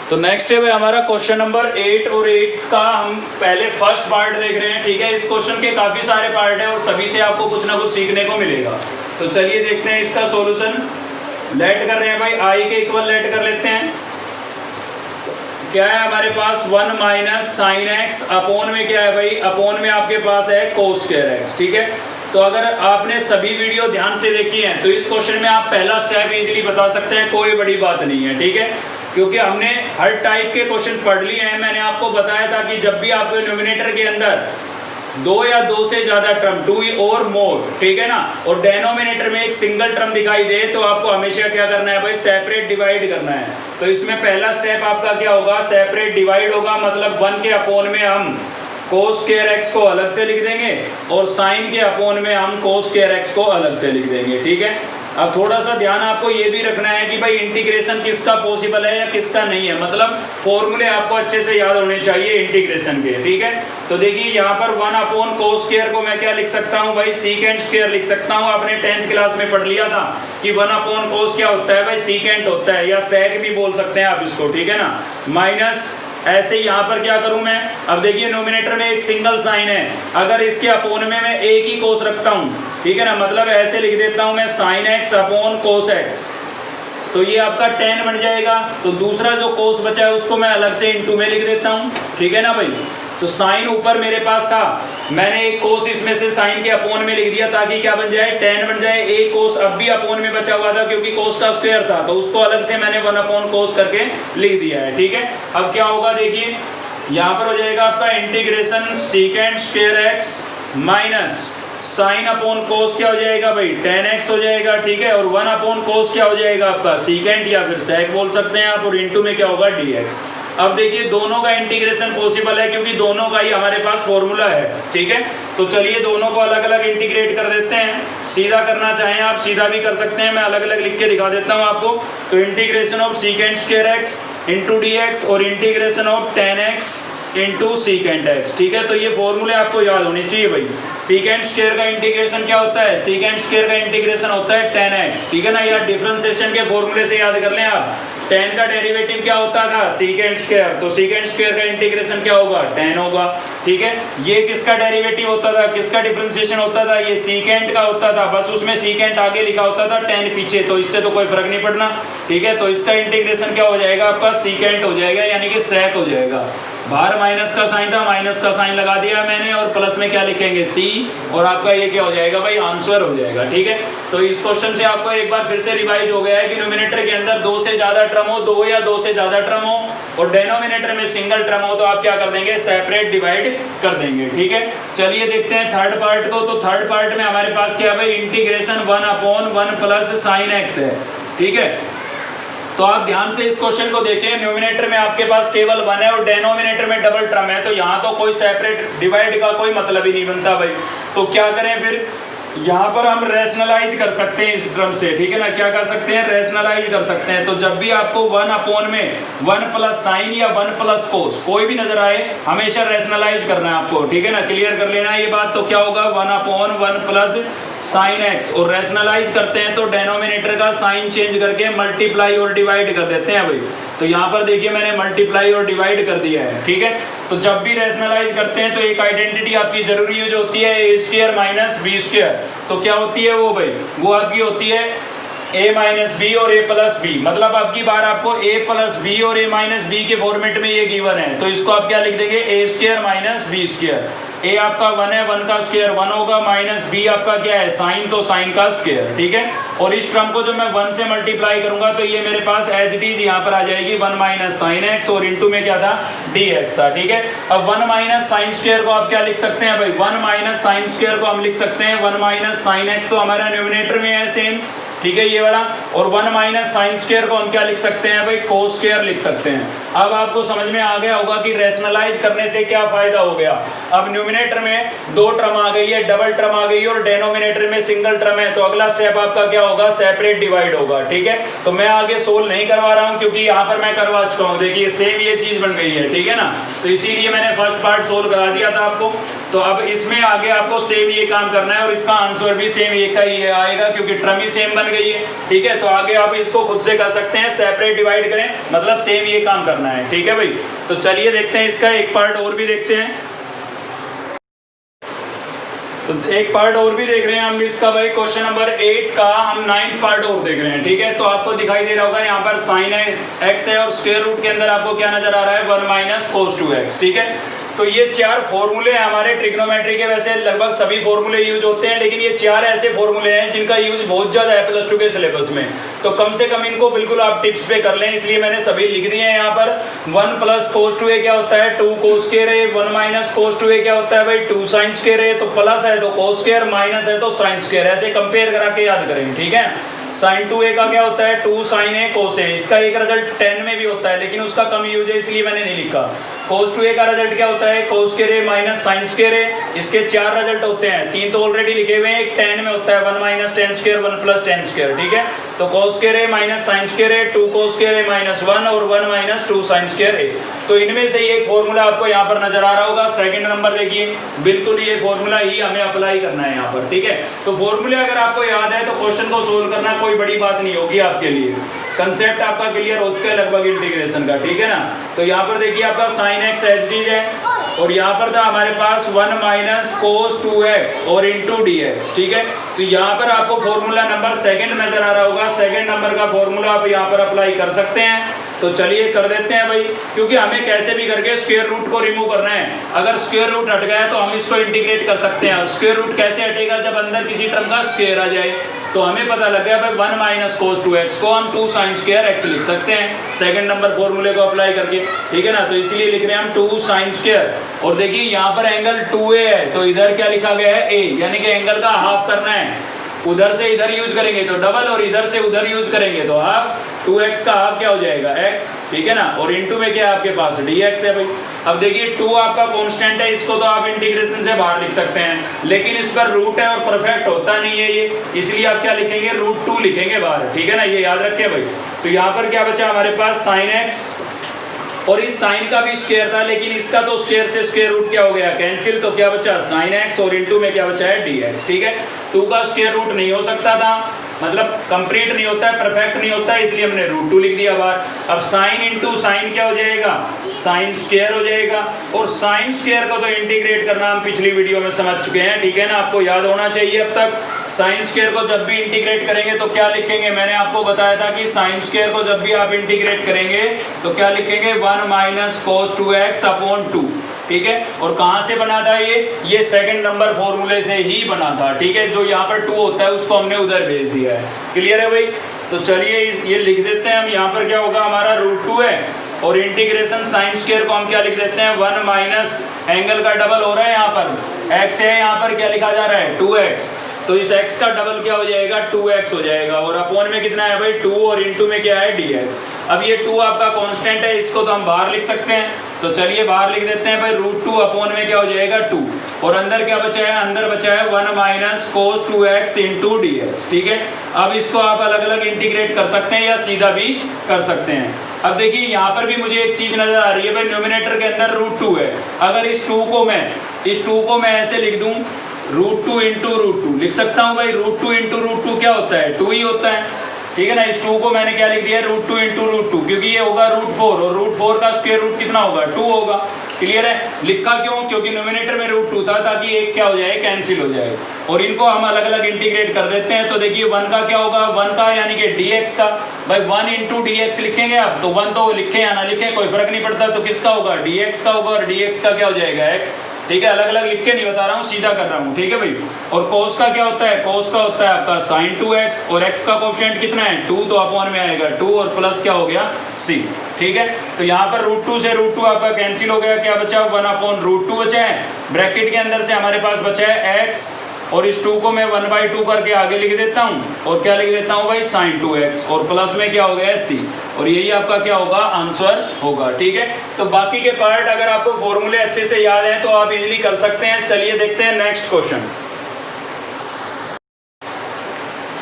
तो नेक्स्ट है भाई हमारा क्वेश्चन नंबर 8, और 8 का हम पहले फर्स्ट पार्ट देख रहे हैं, ठीक है। इस क्वेश्चन के काफ़ी सारे पार्ट हैं और सभी से आपको कुछ ना कुछ सीखने को मिलेगा। तो चलिए देखते हैं इसका सॉल्यूशन। लेट कर रहे हैं भाई, आई के इक्वल लेट कर लेते हैं। क्या है हमारे पास 1 माइनस साइन एक्स, अपोन में क्या है भाई, अपोन में आपके पास है कोस स्क्वायर एक्स, ठीक है। तो अगर आपने सभी वीडियो ध्यान से देखी हैं तो इस क्वेश्चन में आप पहला स्टेप इजीली बता सकते हैं, कोई बड़ी बात नहीं है, ठीक है। क्योंकि हमने हर टाइप के क्वेश्चन पढ़ लिए हैं। मैंने आपको बताया था कि जब भी आपके न्यूमिनेटर के अंदर 2 या 2 से ज़्यादा टर्म, 2 और मोर, ठीक है ना, और डेनोमिनेटर में एक सिंगल टर्म दिखाई दे तो आपको हमेशा क्या करना है भाई, सेपरेट डिवाइड करना है। तो इसमें पहला स्टेप आपका क्या होगा, सेपरेट डिवाइड होगा, मतलब 1 के अपोन में हम कोस स्क्वायर एक्स को अलग से लिख देंगे और साइन के अपोन में हम कोस स्क्वायर एक्स को अलग से लिख देंगे, ठीक है। अब थोड़ा सा ध्यान आपको ये भी रखना है कि भाई इंटीग्रेशन किसका पॉसिबल है या किसका नहीं है, मतलब फॉर्मूले आपको अच्छे से याद होने चाहिए इंटीग्रेशन के, ठीक है। तो देखिए यहाँ पर 1 अपॉन कोस स्क्वायर को मैं क्या लिख सकता हूँ भाई, सीकेंट स्क्वायर लिख सकता हूँ। आपने 10th क्लास में पढ़ लिया था कि 1 अपॉन कोस क्या होता है भाई, सीकेंट होता है, या सेक भी बोल सकते हैं आप इसको, ठीक है ना। माइनस ऐसे यहाँ पर क्या करूं मैं, अब देखिए नोमिनेटर में एक सिंगल साइन है, अगर इसके अपोन में मैं एक ही कोस रखता हूँ, ठीक है ना, मतलब ऐसे लिख देता हूं मैं sine x upon cos x, तो ये आपका 10 बन जाएगा। तो दूसरा जो कोस बचा है उसको मैं अलग से इनटू में लिख देता हूँ, ठीक है ना भाई। तो साइन ऊपर मेरे पास था, मैंने एक कोस इसमें से साइन के अपोन में लिख दिया ताकि क्या बन जाए, 10 बन जाए। एक कोस अब भी अपोन में बचा हुआ था क्योंकि कोस का स्क्वायर था, तो उसको अलग से मैंने 1 अपॉन कोस करके लिख दिया है, ठीक है। अब क्या होगा देखिए, यहाँ पर हो जाएगा आपका integration secant square x minus sine upon कोस क्या हो जाएगा भाई, 10x हो जाएगा, ठीक है। और 1 अपॉन कोस क्या हो जाएगा आपका, सीकेंट या फिर सेक बोल सकते हैं आप, और इनटू में क्या होगा dx। अब देखिए दोनों का इंटीग्रेशन पॉसिबल है क्योंकि दोनों का ही हमारे पास फॉर्मूला है, ठीक है। तो चलिए दोनों को अलग अलग इंटीग्रेट कर देते हैं। सीधा करना चाहें आप सीधा भी कर सकते हैं, मैं अलग अलग लिख के दिखा देता हूँ आपको। तो integration of secant square x into dx और integration of 10x into secant x, ठीक है। तो ये फॉर्मूले आपको याद होने चाहिए भाई। सीकेंट स्क्वायर का इंटीग्रेशन क्या होता है, सीकेंट स्क्वायर का इंटीग्रेशन होता है 10x, ठीक है ना, या डिफरेंशिएशन के फॉर्मूले से याद कर लें आप। 10 का डेरिवेटिव क्या होता था, सीकेंट स्क्वायर, तो सीकेंट स्क्वायर का इंटीग्रेशन क्या होगा, 10 होगा, ठीक है। ये किसका डेरिवेटिव होता था, किसका डिफरेंशिएशन होता था, ये सीकेंट का होता था, बस उसमें सीकेंट आगे लिखा होता था 10 पीछे, तो इससे तो कोई फर्क नहीं पड़ना, ठीक है। तो इसका इंटीग्रेशन क्या हो जाएगा आपका, सीकेंट हो जाएगा, यानी कि सेक हो जाएगा। बाहर माइनस का साइन था, माइनस का साइन लगा दिया मैंने, और प्लस में क्या लिखेंगे सी, और आपका ये क्या हो जाएगा भाई, आंसर हो जाएगा, ठीक है। तो इस क्वेश्चन से आपको एक बार फिर से रिवाइज हो गया है कि न्यूमिनेटर के अंदर 2 से ज्यादा टर्म हो, 2 या 2 से ज्यादा टर्म हो, और डेनोमिनेटर में सिंगल टर्म हो, तो आप क्या कर देंगे, सेपरेट डिवाइड कर देंगे, ठीक है। चलिए देखते हैं थर्ड पार्ट को। तो थर्ड पार्ट में हमारे पास क्या है भाई, integration 1 upon 1 plus sine x है, ठीक है। तो आप ध्यान से इस क्वेश्चन को देखें, न्यूमिनेटर में आपके पास केवल 1 है और डेनोमिनेटर में डबल टर्म है, तो यहाँ तो कोई सेपरेट डिवाइड का कोई मतलब ही नहीं बनता भाई। तो क्या करें फिर, यहाँ पर हम रैशनलाइज कर सकते हैं इस टर्म से, ठीक है ना, क्या कर सकते हैं, रैशनलाइज कर सकते हैं। तो जब भी आपको 1 अपॉन में 1 प्लस साइन या 1 प्लस कोस कोई भी नजर आए, हमेशा रैशनलाइज करना है आपको, ठीक है ना, क्लियर कर लेना ये बात। तो क्या होगा, 1 अपॉन 1 प्लस साइन एक्स, और रैशनलाइज करते हैं तो डेनोमिनेटर का साइन चेंज करके मल्टीप्लाई और डिवाइड कर देते हैं भाई। तो यहाँ पर देखिए मैंने मल्टीप्लाई और डिवाइड कर दिया है, ठीक है। तो जब भी रैशनलाइज करते हैं तो एक आइडेंटिटी आपकी जरूरी है जो होती है ए स्क्वायर माइनस बी स्क्वायर। तो क्या होती है वो भाई, वो आपकी होती है a माइनस बी और a प्लस बी, मतलब आपकी बार आपको a प्लस बी और a माइनस बी के फॉर्मेट में ये गिवन है, तो इसको आप क्या लिख देंगे, a square minus B square. a आपका 1 है, 1 का स्क्वायर 1 होगा, माइनस b आपका क्या है, साइन, तो साइन का स्क्वायर, ठीक है। और इस टर्म को जब मैं 1 से मल्टीप्लाई करूंगा तो ये मेरे पास एज इट इज यहाँ पर आ जाएगी 1 माइनस साइन एक्स, और इंटू में क्या था, dx था, ठीक है। अब 1 माइनस साइन स्क्वायर को आप क्या लिख सकते हैं भाई, 1 माइनस साइन स्क्वायर को हम लिख सकते हैं 1 माइनस साइन एक्स, तो हमारा न्यूमिनेटर में है सेम, ठीक है, ये वाला। और 1 माइनस साइन स्क्वायर को हम क्या लिख सकते हैं भाई, कोस स्क्वायर लिख सकते हैं। अब आपको समझ में आ गया होगा कि रैशनलाइज करने से क्या फायदा हो गया। अब न्यूमिनेटर में 2 टर्म आ गई है, डबल टर्म आ गई है, और डेनोमिनेटर में सिंगल टर्म है, तो अगला स्टेप आपका क्या होगा, सेपरेट डिवाइड होगा। ठीक है, तो मैं आगे सोल्व नहीं करवा रहा हूँ क्योंकि यहाँ पर मैं करवा चुका हूँ। देखिए सेम ये चीज बन गई है, ठीक है ना, तो इसीलिए मैंने फर्स्ट पार्ट सोल्व करा दिया था आपको। तो अब इसमें आगे आपको सेम ये काम करना है और इसका आंसर भी सेम एक का ही आएगा क्योंकि टर्म ही सेम बन गई है। ठीक है, तो आगे आप इसको खुद से कर सकते हैं, सेपरेट डिवाइड करें, मतलब सेम ये काम करना है। ठीक है भाई, तो चलिए देखते हैं इसका एक पार्ट और भी देखते हैं। तो एक पार्ट और भी देख रहे हैं हम इसका भाई, क्वेश्चन नंबर 8 का हम 9th पार्ट और देख रहे हैं। ठीक है, तो आपको दिखाई दे रहा होगा यहाँ पर साइन एक्स है और स्क्वायर रूट के अंदर आपको क्या नजर आ रहा है, 1 माइनस कोस 2x। ठीक है, तो ये 4 फॉर्मूले हैं हमारे ट्रिग्नोमेट्री के। वैसे लगभग सभी फॉर्मूले यूज होते हैं, लेकिन ये 4 ऐसे फॉर्मूले हैं जिनका यूज बहुत ज्यादा है +2 के सिलेबस में। तो कम से कम इनको बिल्कुल आप टिप्स पे कर लें, इसलिए मैंने सभी लिख दिए हैं यहाँ पर। 1 प्लस कोस 2a क्या होता है, 2 कोस स्क्वायर है। 1 माइनस कोस 2a क्या होता है भाई, 2 साइन स्क्वायर है। तो प्लस है तो कोस स्क्वायर, माइनस है तो साइन स्क्वायर, ऐसे कंपेयर करा के याद करें। ठीक है, साइन 2a का क्या होता है, 2 साइन a कोस a। इसका एक रिजल्ट 10 में भी होता है, लेकिन उसका कम यूज है इसलिए मैंने नहीं लिखा। कोस 2a का रिजल्ट क्या होता है, cos square a minus sine square a। इसके 4 रिजल्ट होते हैं, 3 तो ऑलरेडी लिखे हुए हैं, एक 10 में होता है 1 minus ten square 1 plus ten square. ठीक है, तो cos square a minus sine square a, 2 cos square a minus 1 और 1 माइनस 2 साइन स्क्वायर a। तो इनमें से एक फॉर्मूला आपको यहाँ पर नजर आ रहा होगा, सेकंड नंबर देखिए, बिल्कुल ये फॉर्मूला ही हमें अप्लाई करना है यहाँ पर। ठीक है, तो फॉर्मूले अगर आपको याद है तो क्वेश्चन को सोल्व करना कोई बड़ी बात नहीं होगी आपके लिए। कंसेप्ट आपका क्लियर हो चुका है लगभग इंटीग्रेशन का। ठीक है ना, तो यहाँ पर देखिए आपका साइन एक्स एच डी है और यहाँ पर था हमारे पास 1 माइनस कोस 2x और इंटू dx। ठीक है, तो यहाँ पर आपको फॉर्मूला नंबर सेकंड नजर आ रहा होगा, सेकंड नंबर का फॉर्मूला आप यहाँ पर अप्लाई कर सकते हैं। तो चलिए कर देते हैं भाई, क्योंकि हमें कैसे भी करके स्क्वायर रूट को रिमूव करना है। अगर स्क्वायर रूट हट गया तो हम इसको इंटीग्रेट कर सकते हैं। स्क्वायर रूट कैसे हटेगा, जब अंदर किसी टर्म का स्क्वायर आ जाए। तो हमें पता लग गया भाई 1 माइनस कोस 2x को हम 2 साइन स्क्वायर x लिख सकते हैं सेकंड नंबर फॉर्मूले को अप्लाई करके। ठीक है ना, तो इसलिए लिख रहे हैं हम 2 साइन स्क्वायर। और देखिए यहाँ पर एंगल 2a है, तो इधर क्या लिखा गया है, a, यानी कि एंगल का हाफ करना है। उधर से इधर यूज करेंगे तो डबल और इधर से उधर यूज करेंगे तो हाफ। 2x का हाफ क्या हो जाएगा, x। ठीक है ना, और इनटू में क्या है आपके पास, dx है भाई। अब देखिए 2 आपका कांस्टेंट है, इसको तो आप इंटीग्रेशन से बाहर लिख सकते हैं, लेकिन इस पर रूट है और परफेक्ट होता नहीं है ये, इसलिए आप क्या लिखेंगे, √2 लिखेंगे बाहर। ठीक है ना, ये याद रखें भाई। तो यहाँ पर क्या बचा हमारे पास, साइन x, और इस साइन का भी स्क्वायर था, लेकिन इसका तो स्क्वायर से स्क्वायर रूट क्या हो गया, कैंसिल। तो क्या बचा, साइन x और इनटू में क्या बचा है, dx। ठीक है, 2 का स्क्वायर रूट नहीं हो सकता था, मतलब कंप्लीट नहीं होता है, परफेक्ट नहीं होता है, इसलिए हमने √2 लिख दिया बाहर। अब साइन इंटू साइन क्या हो जाएगा, साइन स्क्वायर हो जाएगा। और साइन स्क्वायर को तो इंटीग्रेट करना हम पिछली वीडियो में समझ चुके हैं। ठीक है ना, आपको याद होना चाहिए अब तक। साइन स्क्वायर को जब भी इंटीग्रेट करेंगे तो क्या लिखेंगे, मैंने आपको बताया था कि साइन स्क्वायर को जब भी आप इंटीग्रेट करेंगे तो क्या लिखेंगे, 1 माइनस कोस 2x अपॉन 2। ठीक है, और कहाँ से बना था ये सेकंड नंबर फॉर्मूले से ही बना था। ठीक है, जो यहाँ पर 2 होता है उसको हमने उधर भेज दिया है। क्लियर है भाई, तो चलिए ये लिख देते हैं हम। यहाँ पर क्या होगा, हमारा √2 है और इंटीग्रेशन साइन स्क्वायर को हम क्या लिख देते हैं, 1 माइनस एंगल का डबल हो रहा है, यहाँ पर x है, यहाँ पर क्या लिखा जा रहा है, 2x। तो इस x का डबल क्या हो जाएगा, 2x हो जाएगा, और अपॉन में कितना है भाई, 2, और इनटू में क्या है, dx। अब ये 2 आपका कांस्टेंट है, इसको तो हम बाहर लिख सकते हैं, तो चलिए बाहर लिख देते हैं भाई। √2 अपॉन में क्या हो जाएगा, 2, और अंदर क्या बचा है, अंदर बचा है 1 minus cos 2x into dx। ठीक है, अब इसको आप अलग अलग इंटीग्रेट कर सकते हैं या सीधा भी कर सकते हैं। अब देखिए यहाँ पर भी मुझे एक चीज नजर आ रही है भाई, न्यूमिनेटर के अंदर √2 है। अगर इस 2 को मैं ऐसे लिख दूं, √2 इंटू √2 लिख सकता हूँ भाई। √2 इंटू √2 क्या होता है, 2 ही होता है। ठीक है ना, इस 2 को मैंने क्या लिख दिया, √2 इंटू √2, क्योंकि ये होगा √4 और √4 का स्क्वायर रूट कितना होगा, 2 होगा। क्लियर है, लिखा क्यों, क्योंकि न्यूमिनेटर में √2 था, ताकि एक क्या हो जाए, कैंसिल हो जाए। और इनको हम अलग अलग इंटीग्रेट कर देते हैं। तो देखिए 1 का क्या होगा, 1 का यानी कि dx का, भाई 1 इंटू dx लिखेंगे आप, तो 1 तो लिखें या ना लिखें कोई फर्क नहीं पड़ता, तो किसका होगा, dx का होगा, और dx का क्या हो जाएगा, x। ठीक है, अलग अलग लिख के नहीं बता रहा हूँ, सीधा कर रहा हूँ। ठीक है भाई, और कोस का क्या होता है, कोस का होता है आपका sin 2x, और x का कोएफिशिएंट कितना है, 2, तो अपॉन में आएगा 2, और प्लस क्या हो गया, c। ठीक है, तो यहाँ पर √2 से √2 आपका कैंसिल हो गया, क्या बचा, 1 अपॉन √2 बचा है। ब्रैकेट के अंदर से हमारे पास बचा है x और इस 2 को मैं 1/2 करके आगे लिख देता हूँ और क्या लिख देता हूँ भाई sin 2x और प्लस में क्या हो गया c और यही आपका क्या होगा आंसर होगा। ठीक है, तो बाकी के पार्ट अगर आपको फॉर्मूले अच्छे से याद हैं तो आप इजीली कर सकते हैं। चलिए देखते हैं नेक्स्ट क्वेश्चन।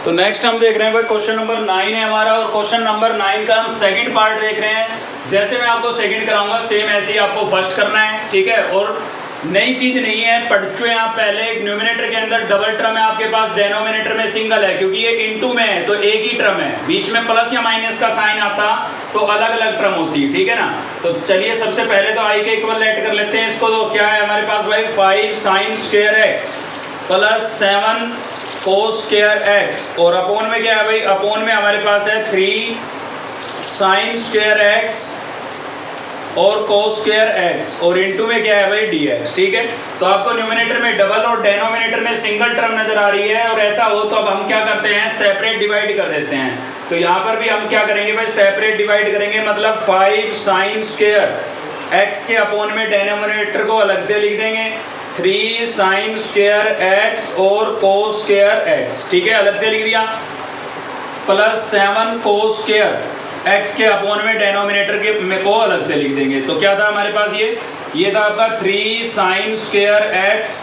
तो नेक्स्ट हम देख रहे हैं भाई क्वेश्चन नंबर 9 है हमारा और क्वेश्चन नंबर 9 का हम सेकंड पार्ट देख रहे हैं। जैसे मैं आपको सेकंड कराऊंगा सेम ऐसे ही आपको फर्स्ट करना है। ठीक है, और नई चीज नहीं है, पढ़ चुके हैं आप पहले। एक न्यूमिनेटर के अंदर डबल टर्म है आपके पास, डेनोमिनेटर में सिंगल है, क्योंकि ये इनटू में है तो एक ही टर्म है, बीच में प्लस या माइनस का साइन आता तो अलग अलग टर्म होती है। ठीक है ना, तो चलिए सबसे पहले तो आई के इक्वल लेट कर लेते हैं इसको। तो क्या है हमारे पास भाई 5 sin square x plus 7 cos square x और अपोन में क्या है भाई, अपोन में हमारे पास है 3 sin स्क्वायर x और cos स्क्वायर x और इनटू में क्या है भाई dx। ठीक है, तो आपको न्यूमिनेटर में डबल और डेनोमिनेटर में सिंगल टर्म नजर आ रही है और ऐसा हो तो अब हम क्या करते हैं सेपरेट डिवाइड कर देते हैं। तो यहाँ पर भी हम क्या करेंगे भाई सेपरेट डिवाइड करेंगे, मतलब 5 sin स्क्वायर x के अपोन में डेनोमिनेटर को अलग से लिख देंगे 3 sin स्क्वायर x और cos स्क्वायर x। ठीक है, अलग से लिख दिया, प्लस 7 cos स्क्वायर x के अपोन में डेनोमिनेटर के को अलग से लिख देंगे। तो क्या था हमारे पास ये था आपका 3 sin स्क्वायर x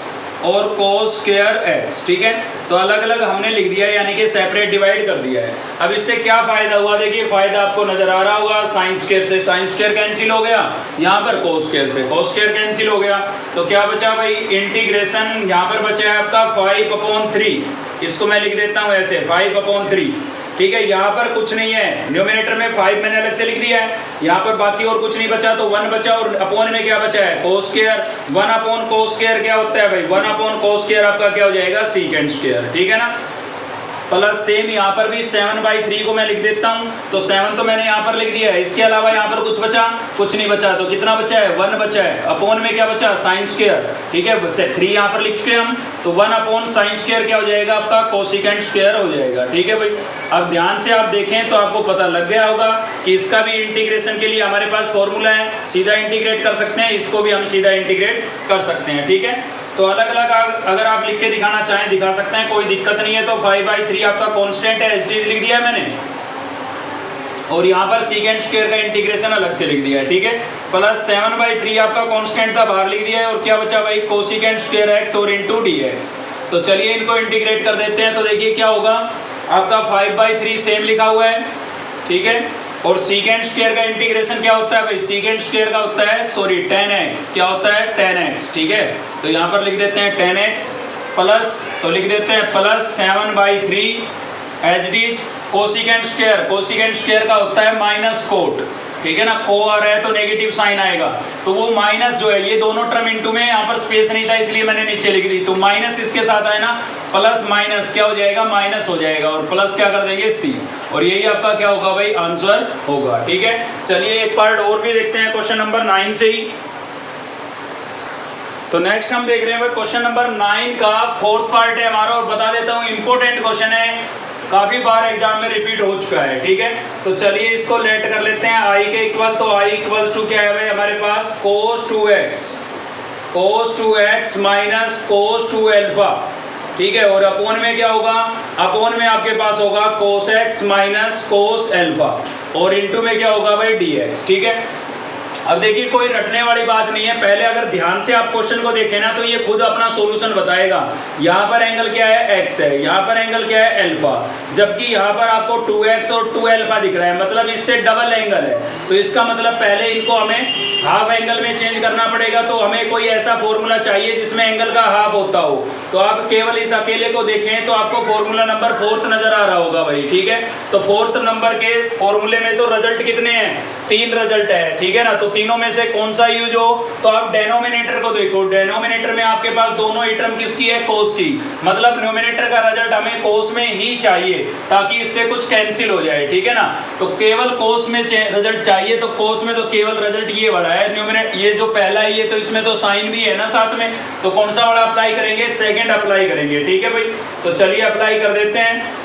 और cos स्क्वायर x। ठीक है, तो अलग अलग हमने लिख दिया है, यानी कि सेपरेट डिवाइड कर दिया है। अब इससे क्या फायदा हुआ, देखिए फायदा आपको नजर आ रहा होगा, साइन स्क्वायर से साइन स्क्वायर कैंसिल हो गया, यहाँ पर cos स्क्वायर से cos स्क्वायर कैंसिल हो गया। तो क्या बचा भाई इंटीग्रेशन, यहाँ पर बचा है आपका 5/3, इसको मैं लिख देता हूँ ऐसे 5/3। ठीक है, यहाँ पर कुछ नहीं है, न्यूमिनेटर में 5 मैंने अलग से लिख दिया है, यहाँ पर बाकी और कुछ नहीं बचा तो 1 बचा और अपोन में क्या बचा है cos स्क्वायर। 1/cos स्क्वायर क्या होता है भाई, 1/cos स्क्वायर आपका क्या हो जाएगा सेकंड स्क्वायर। ठीक है ना, प्लस सेम यहाँ पर भी 7/3 को मैं लिख देता हूँ, तो 7 तो मैंने यहाँ पर लिख दिया है, इसके अलावा यहाँ पर कुछ बचा, कुछ नहीं बचा, तो कितना बचा है 1 बचा है, अपोन में क्या बचा साइन स्क्वायर। ठीक है, 3 यहाँ पर लिख चुके हम, तो 1/sin स्क्वायर क्या हो जाएगा आपका कोसिकेंट स्क्वायर हो जाएगा। ठीक है भाई, अब ध्यान से आप देखें तो आपको पता लग गया होगा कि इसका भी इंटीग्रेशन के लिए हमारे पास फॉर्मूला है, सीधा इंटीग्रेट कर सकते हैं, इसको भी हम सीधा इंटीग्रेट कर सकते हैं। ठीक है, तो अलग अलग अगर आप लिख के दिखाना चाहें दिखा सकते हैं, कोई दिक्कत नहीं है। तो 5/3 आपका कांस्टेंट है, एच लिख दिया है मैंने, और यहाँ पर सीकेंट स्क्वायर का इंटीग्रेशन अलग से लिख दिया है। ठीक है, प्लस 7/3 आपका कांस्टेंट था, बाहर लिख दिया है, और क्या बचा भाई कोसिकेंट स्क्वायर x और इंटू dx। तो चलिए इनको इंटीग्रेट कर देते हैं, तो देखिए क्या होगा आपका 5/3 सेम लिखा हुआ है। ठीक है, और सीकेंट स्क्वायर का इंटीग्रेशन क्या होता है भाई, सीकेंट स्क्वायर का होता है tan x, क्या होता है tan x। ठीक है, तो यहाँ पर लिख देते हैं tan x प्लस, तो लिख देते हैं प्लस 7/3 एच डीज कोसिकेंट स्क्वायर का होता है माइनस कोट। ठीक है ना, को आ रहा है तो नेगेटिव साइन आएगा, तो वो माइनस जो है ये दोनों टर्म इनटू में, यहाँ पर स्पेस नहीं था इसलिए मैंने नीचे लिख दी, तो माइनस इसके साथ है ना, प्लस माइनस क्या हो जाएगा माइनस हो जाएगा, और प्लस क्या कर देंगे सी, और यही आपका क्या होगा भाई आंसर होगा। ठीक है, चलिए एक पार्ट और भी देखते हैं क्वेश्चन नंबर 9 से ही। तो नेक्स्ट हम देख रहे हैं भाई क्वेश्चन नंबर 9 का 4th पार्ट है हमारा, और बता देता हूँ इंपॉर्टेंट क्वेश्चन है, काफी बार एग्जाम में रिपीट हो चुका है। ठीक है, तो चलिए इसको लेट कर लेते हैं आई के इक्वल। तो आई इक्वल्स टू क्या है भाई हमारे पास cos 2x minus cos 2 alpha. ठीक है, और अपोन में क्या होगा, अपोन में आपके पास होगा cos x minus cos alpha, और इनटू में क्या होगा भाई dx। ठीक है, अब देखिए कोई रटने वाली बात नहीं है, पहले अगर ध्यान से आप क्वेश्चन को देखें ना तो ये खुद अपना सॉल्यूशन बताएगा। यहाँ पर एंगल क्या है x है, यहाँ पर एंगल क्या है अल्फा, जबकि यहाँ पर आपको 2x और 2 अल्फा दिख रहा है, मतलब इससे डबल एंगल है, तो इसका मतलब पहले इनको हमें हाफ एंगल में चेंज करना पड़ेगा। तो हमें कोई ऐसा फॉर्मूला चाहिए जिसमें एंगल का हाफ होता हो, तो आप केवल इस अकेले को देखें तो आपको फॉर्मूला नंबर 4th नजर आ रहा होगा भाई। ठीक है, तो 4th नंबर के फॉर्मूले में तो रिजल्ट कितने हैं, 3 रिजल्ट है। ठीक है ना, तो तीनों में से कौन सा यूज हो, तो आप डेनोमिनेटर को देखो, डेनोमिनेटर में आपके पास दोनों ही टर्म किसकी है कोस की, मतलब न्यूमिनेटर का रिजल्ट हमें कोस में ही चाहिए ताकि इससे कुछ कैंसिल हो जाए। ठीक है ना, तो केवल कोस में रिजल्ट चाहिए, तो कोस में तो केवल रिजल्ट ये वाला है, न्यूमिनेटर ये जो पहला ही है तो इसमें तो साइन भी है ना साथ में, तो कौन सा वाला अप्लाई करेंगे, सेकंड अप्लाई करेंगे। ठीक है भाई, तो चलिए अप्लाई कर देते हैं।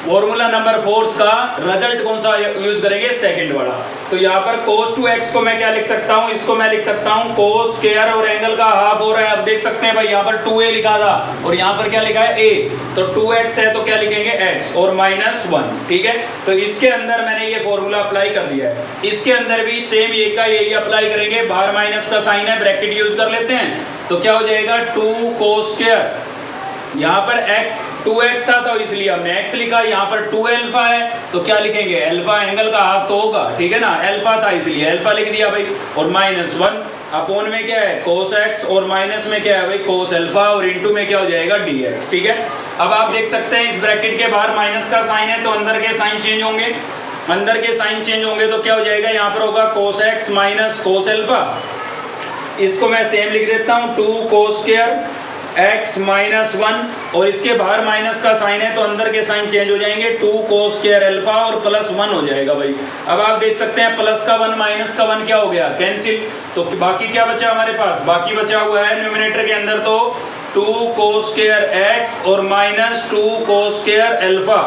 फॉर्मूला नंबर 4 का रिजल्ट कौन सा यूज करेंगे, सेकंड वाला। तो यहाँ पर cos 2x को मैं क्या लिख सकता हूँ, इसको मैं लिख सकता हूँ cos स्क्वायर और एंगल का हाफ हो रहा है। अब देख सकते हैं भाई यहाँ पर 2a लिखा था और यहाँ पर क्या लिखा है a, तो 2x है तो क्या लिखेंगे x और -1, ठीक है। तो इसके अंदर मैंने ये फॉर्मूला अप्लाई कर दिया है, इसके अंदर भी सेम ये का यही अप्लाई करेंगे। बाहर माइनस का साइन है, ब्रैकेट यूज कर लेते हैं, तो क्या हो जाएगा 2 cos स्क्वायर, यहाँ पर x 2x था तो इसलिए हमने x लिखा, यहाँ पर 2 अल्फा है तो क्या लिखेंगे, अल्फा एंगल का हाफ तो होगा, ठीक है ना, अल्फा था इसलिए अल्फा लिख दिया भाई, और -1 अपोन में क्या है cos x और माइनस में क्या है भाई cos अल्फा और इनटू में क्या हो जाएगा dx, ठीक है। अब आप देख सकते हैं इस ब्रैकेट के बाहर माइनस का साइन है तो अंदर के साइन चेंज होंगे, अंदर के साइन चेंज होंगे तो क्या हो जाएगा, यहाँ पर होगा cos x minus cos alpha, इसको मैं सेम लिख देता हूँ 2 cos स्क्वायर x -1 और इसके बाहर माइनस का साइन है तो अंदर के साइन चेंज हो जाएंगे 2 cos स्क्वायर अल्फा और +1 हो जाएगा भाई। अब आप देख सकते हैं प्लस का 1 माइनस का 1 क्या हो गया, कैंसिल। तो बाकी क्या बचा हमारे पास, बाकी बचा हुआ है न्यूमरेटर के अंदर तो 2 cos स्क्वायर x और -2 cos स्क्वायर अल्फा,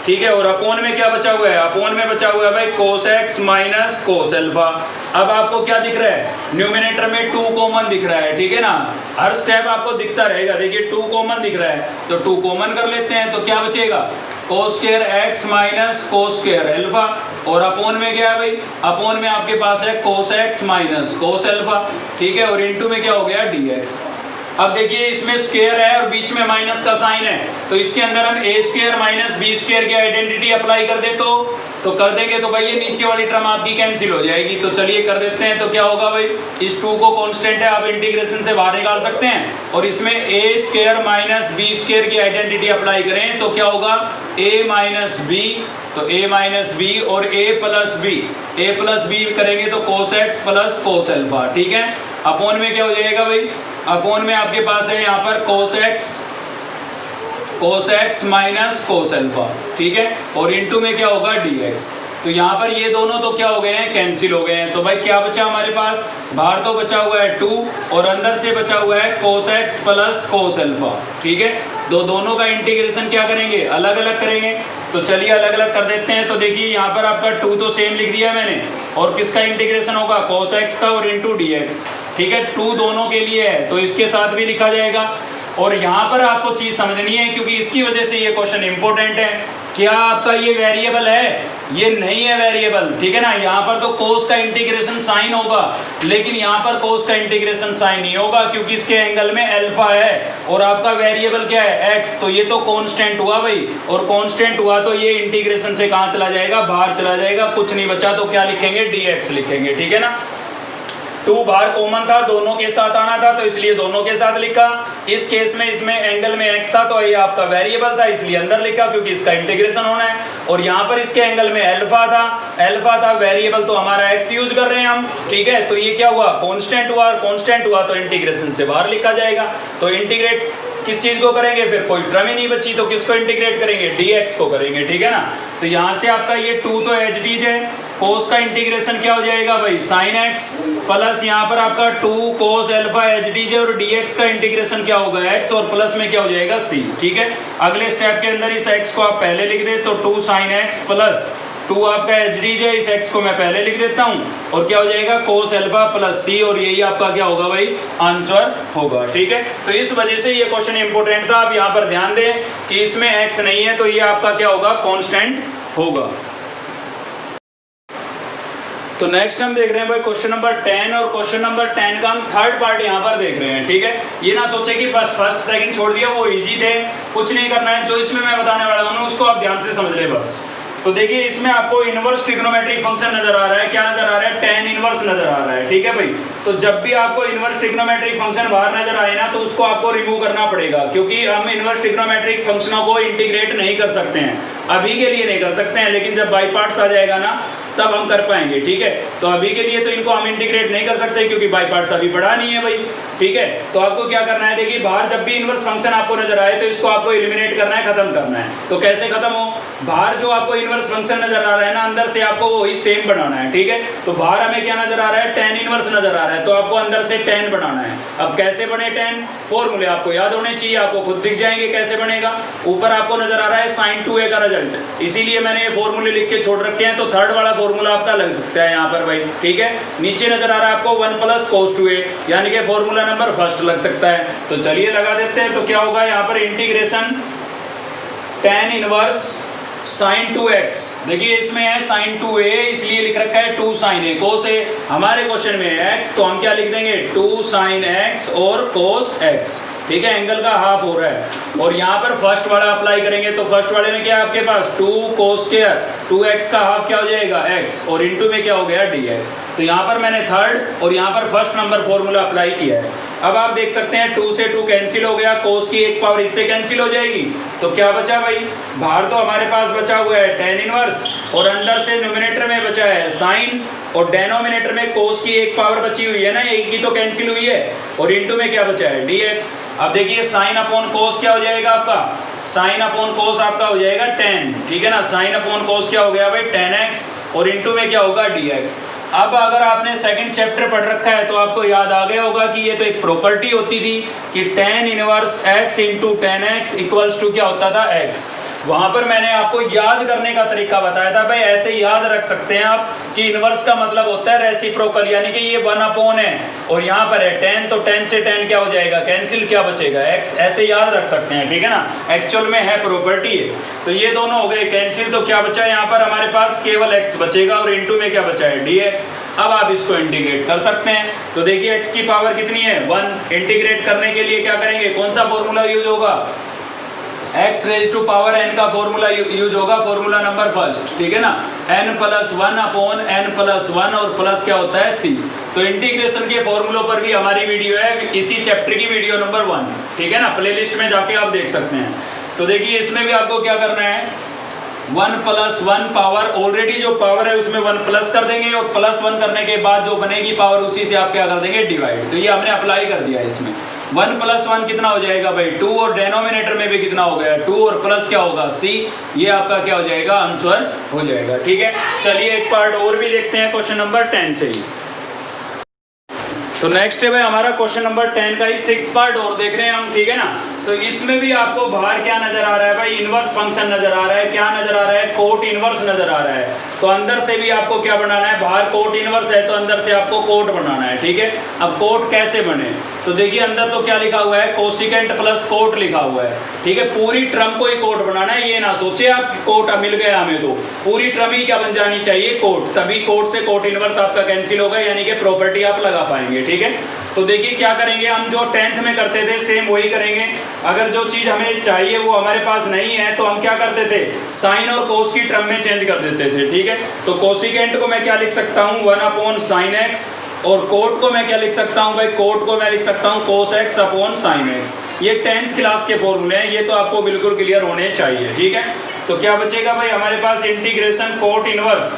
ठीक है। और अपोन में क्या बचा हुआ है, अपोन में बचा हुआ है भाई cos x minus cos alpha. अब आपको क्या दिख रहा है, न्यूमरेटर में 2 कॉमन दिख रहा है, ठीक है ना, हर स्टेप आपको दिखता रहेगा। देखिए 2 कॉमन दिख रहा है तो 2 कॉमन कर लेते हैं, तो क्या बचेगा cos square x minus cos square alpha, और अपोन में क्या है भाई, अपोन में आपके पास है cos x minus cos alpha, ठीक है, और इनटू में क्या हो गया dx। अब देखिए इसमें स्क्वायर है और बीच में माइनस का साइन है, तो इसके अंदर हम a square minus b square की आइडेंटिटी अप्लाई कर दे तो कर देंगे तो भाई ये नीचे वाली टर्म आपकी कैंसिल हो जाएगी। तो चलिए कर देते हैं, तो क्या होगा भाई, इस 2 को कांस्टेंट है आप इंटीग्रेशन से बाहर निकाल सकते हैं और इसमें a square minus b square की आइडेंटिटी अप्लाई करें तो क्या होगा a माइनस b, तो a माइनस b और a प्लस b करेंगे तो cos x plus cos alpha, ठीक है। अपोन में क्या हो जाएगा भाई, अपोन में आपके पास है यहाँ पर cos x minus cos alpha, ठीक है, और इनटू में क्या होगा dx। तो यहाँ पर ये दोनों तो क्या हो गए हैं, कैंसिल हो गए हैं। तो भाई क्या बचा हमारे पास, बाहर तो बचा हुआ है 2 और अंदर से बचा हुआ है cos x plus cos alpha, ठीक है। दोनों का इंटीग्रेशन क्या करेंगे, अलग अलग करेंगे। तो चलिए अलग अलग कर देते हैं। तो देखिए यहाँ पर आपका 2 तो सेम लिख दिया है मैंने, और किसका इंटीग्रेशन होगा, cos x का और इनटू dx, ठीक है। 2 दोनों के लिए है तो इसके साथ भी लिखा जाएगा। और यहाँ पर आपको चीज़ समझनी है क्योंकि इसकी वजह से ये क्वेश्चन इंपॉर्टेंट है, क्या आपका ये वेरिएबल है, ये नहीं है वेरिएबल, ठीक है ना। यहाँ पर तो cos का इंटीग्रेशन साइन होगा, लेकिन यहाँ पर cos का इंटीग्रेशन साइन नहीं होगा क्योंकि इसके एंगल में अल्फा है और आपका वेरिएबल क्या है x, तो ये तो कांस्टेंट हुआ भाई, और कांस्टेंट हुआ तो ये इंटीग्रेशन से कहाँ चला जाएगा, बाहर चला जाएगा, कुछ नहीं बचा तो क्या लिखेंगे, dx लिखेंगे, ठीक है ना। 2 बाहर कॉमन था, दोनों के साथ आना था तो इसलिए दोनों के साथ लिखा। इस केस में इसमें एंगल में x था तो ये आपका वेरिएबल था इसलिए अंदर लिखा क्योंकि इसका इंटीग्रेशन होना है, और यहाँ पर इसके एंगल में अल्फा था, वेरिएबल तो हमारा x यूज कर रहे हैं हम, ठीक है। तो ये क्या हुआ, कांस्टेंट हुआ, कांस्टेंट हुआ तो इंटीग्रेशन से बाहर लिखा जाएगा। तो इंटीग्रेट किस चीज को करेंगे, फिर कोई टर्म ही नहीं बची तो किसको इंटीग्रेट करेंगे, dx को करेंगे, ठीक है ना। तो यहाँ से आपका ये 2 तो एज इट इज है, cos का इंटीग्रेशन क्या हो जाएगा भाई, sin x प्लस यहाँ पर आपका 2 cos alpha as it is है, और dx का इंटीग्रेशन क्या होगा x, और प्लस में क्या हो जाएगा c, ठीक है। अगले स्टेप के अंदर इस x को आप पहले लिख दे तो 2 sin x प्लस 2 आपका एच डी है, इस x को मैं पहले लिख देता हूँ और क्या हो जाएगा cos अल्फा प्लस c, और यही आपका क्या होगा भाई, आंसर होगा, ठीक है। तो इस वजह से ये क्वेश्चन इंपॉर्टेंट था। आप यहाँ पर ध्यान दें कि इसमें x नहीं है तो ये आपका क्या होगा, कांस्टेंट होगा। तो नेक्स्ट हम देख रहे हैं भाई क्वेश्चन नंबर 10, और क्वेश्चन नंबर 10 का हम थर्ड पार्ट यहाँ पर देख रहे हैं, ठीक है। ये ना सोचे कि बस फर्स्ट सेकंड छोड़ दिया, वो इजी थे, कुछ नहीं करना है, जो इसमें मैं बताने वाला हूँ उसको आप ध्यान से समझ ले बस। तो देखिए इसमें आपको इनवर्स ट्रिग्नोमेट्रिक फंक्शन नजर आ रहा है, क्या नजर आ रहा है, tan इनवर्स नजर आ रहा है, ठीक है भाई। तो जब भी आपको इनवर्स ट्रिग्नोमेट्रिक फंक्शन बाहर नजर आए ना तो उसको आपको रिमूव करना पड़ेगा, क्योंकि हम इनवर्स ट्रिग्नोमेट्रिक फंक्शनों को इंटीग्रेट नहीं कर सकते हैं, अभी के लिए नहीं कर सकते हैं, लेकिन जब बाई पार्ट्स आ जाएगा ना तब हम कर पाएंगे, ठीक है। तो अभी के लिए तो इनको हम इंटीग्रेट नहीं कर सकते क्योंकि बाई पार्ट्स अभी पढ़ा नहीं है भाई, ठीक है। तो आपको क्या करना है, देखिए बाहर जब भी इनवर्स फंक्शन आपको नजर आए तो इसको आपको एलिमिनेट करना है, खत्म करना है। तो कैसे खत्म हो, बाहर जो आपको इनवर्स फंक्शन नजर आ रहा है ना, अंदर से आपको वही सेम बनाना है, ठीक है। तो बाहर हमें क्या नजर आ रहा है, tan इनवर्स नजर आ रहा है, तो आपको अंदर से tan बनाना है। अब कैसे बने tan, फॉर्मूले आपको याद होने चाहिए, आपको खुद दिख जाएंगे कैसे बनेगा। ऊपर आपको नजर आ रहा है sin 2a का रिजल्ट, इसीलिए मैंने ये फॉर्मूले लिख के छोड़ रखे हैं। तो थर्ड वाला फॉर्मूला आपका लग सकता है यहाँ पर भाई, ठीक है। नीचे नजर आ रहा है आपको 1 + cos 2a, यानी कि फॉर्मूला नंबर फर्स्ट लग सकता है। तो चलिए लगा देते हैं। तो क्या होगा यहाँ पर, integration tan inverse sin 2x, देखिए इसमें है sin 2a इसलिए लिख रखा है 2 sin a, cos a हमारे क्वेश्चन में है x, तो हम क्या लिख देंगे 2 sin x और cos x, ठीक है। एंगल का हाफ हो रहा है और यहाँ पर फर्स्ट वाला अप्लाई करेंगे। तो फर्स्ट वाले में क्या है आपके पास 2 cos स्क्वायर, 2x का हाफ क्या हो जाएगा x, और इनटू में क्या हो गया dx। तो यहाँ पर मैंने थर्ड और यहाँ पर फर्स्ट नंबर फॉर्मूला अप्लाई किया है। अब आप देख सकते हैं 2 से 2 कैंसिल हो गया, cos की एक पावर इससे कैंसिल हो जाएगी। तो क्या बचा भाई, बाहर तो हमारे पास बचा हुआ है tan इनवर्स और अंदर से न्यूमरेटर में बचा है sin, और डेनोमिनेटर में cos की एक पावर बची हुई है ना, एक की तो कैंसिल हुई है, और इनटू में क्या बचा है dx। अब देखिए sin अपॉन cos क्या हो जाएगा आपका, sin अपॉन cos आपका हो जाएगा tan, ठीक है ना। sin अपॉन cos क्या हो गया भाई tan x, और इनटू में क्या होगा dx। अब अगर आपने सेकंड चैप्टर पढ़ रखा है तो आपको याद आ गया होगा कि ये तो एक प्रॉपर्टी होती थी कि tan inverse x into tan x equals to क्या होता था x। वहां पर मैंने आपको याद करने का तरीका बताया था भाई, ऐसे याद रख सकते हैं आप कि इनवर्स का मतलब होता है रेसिप्रोकल, यानी कि ये 1 अपॉन है और यहाँ पर है tan, तो tan से tan क्या हो जाएगा कैंसिल, क्या बचेगा x, ऐसे याद रख सकते हैं, ठीक है ना। एक्चुअल में है प्रॉपर्टी है। तो ये दोनों हो गए कैंसिल, तो क्या बचा यहाँ पर हमारे पास केवल x बचेगा और इनटू में क्या बचा है dx। अब आप इसको इंटीग्रेट कर सकते हैं। तो देखिए x की पावर कितनी है 1, इंटीग्रेट करने के लिए क्या करेंगे, कौन सा फॉर्मूला यूज होगा, x raise to power n का फॉर्मूला यूज होगा, फॉर्मूला नंबर फर्स्ट, ठीक है ना। n + 1 अपॉन n + 1 और प्लस क्या होता है c। तो इंटीग्रेशन के फॉर्मूलों पर भी हमारी वीडियो है, इसी चैप्टर की वीडियो नंबर 1, ठीक है ना। प्लेलिस्ट में जाके आप देख सकते हैं। तो देखिए इसमें भी आपको क्या करना है, 1 + 1 पावर, ऑलरेडी जो पावर है उसमें 1 प्लस कर देंगे और +1 करने के बाद जो बनेगी पावर उसी से आप क्या कर देंगे डिवाइड। तो ये हमने अप्लाई कर दिया है इसमें। 1 + 1 कितना हो जाएगा भाई 2, और डेनोमिनेटर में भी कितना हो गया 2, और प्लस क्या होगा c। ये आपका क्या हो जाएगा, आंसर हो जाएगा, ठीक है। चलिए एक पार्ट और भी देखते हैं क्वेश्चन नंबर 10 से ही। तो नेक्स्ट है भाई हमारा क्वेश्चन नंबर 10 का ही 6th पार्ट और देख रहे हैं हम, ठीक है ना। तो इसमें भी आपको बाहर क्या नजर आ रहा है भाई, इनवर्स फंक्शन नजर आ रहा है, क्या नजर आ रहा है, कोट इनवर्स नजर आ रहा है। तो अंदर से भी आपको क्या बनाना है, बाहर कोट इनवर्स है तो अंदर से आपको कोट बनाना है, ठीक है। अब कोट कैसे बने, तो देखिए अंदर तो क्या लिखा हुआ है, कोसिकेंट प्लस कोट लिखा हुआ है, ठीक है। पूरी ट्रम को ही कोट बनाना है, ये ना सोचे आप कोट मिल गया हमें, तो पूरी ट्रम ही क्या बन जानी चाहिए कोट, तभी कोट से कोट इनवर्स आपका कैंसिल होगा, यानी कि प्रॉपर्टी आप लगा पाएंगे, ठीक है। तो देखिए क्या करेंगे हम, जो 10th में करते थे सेम वही करेंगे। अगर जो चीज़ हमें चाहिए वो हमारे पास नहीं है तो हम क्या करते थे, साइन और कोस की टर्म में चेंज कर देते थे, ठीक है। तो कोसिकेंट को मैं क्या लिख सकता हूँ 1 अपॉन साइन एक्स, और कोट को मैं क्या लिख सकता हूँ भाई, कोट को मैं लिख सकता हूँ cos x upon sine x. ये 10th क्लास के फॉर्मूले हैं, ये तो आपको बिल्कुल क्लियर होने चाहिए, ठीक है। तो क्या बचेगा भाई हमारे पास, इंटीग्रेशन कोट इनवर्स,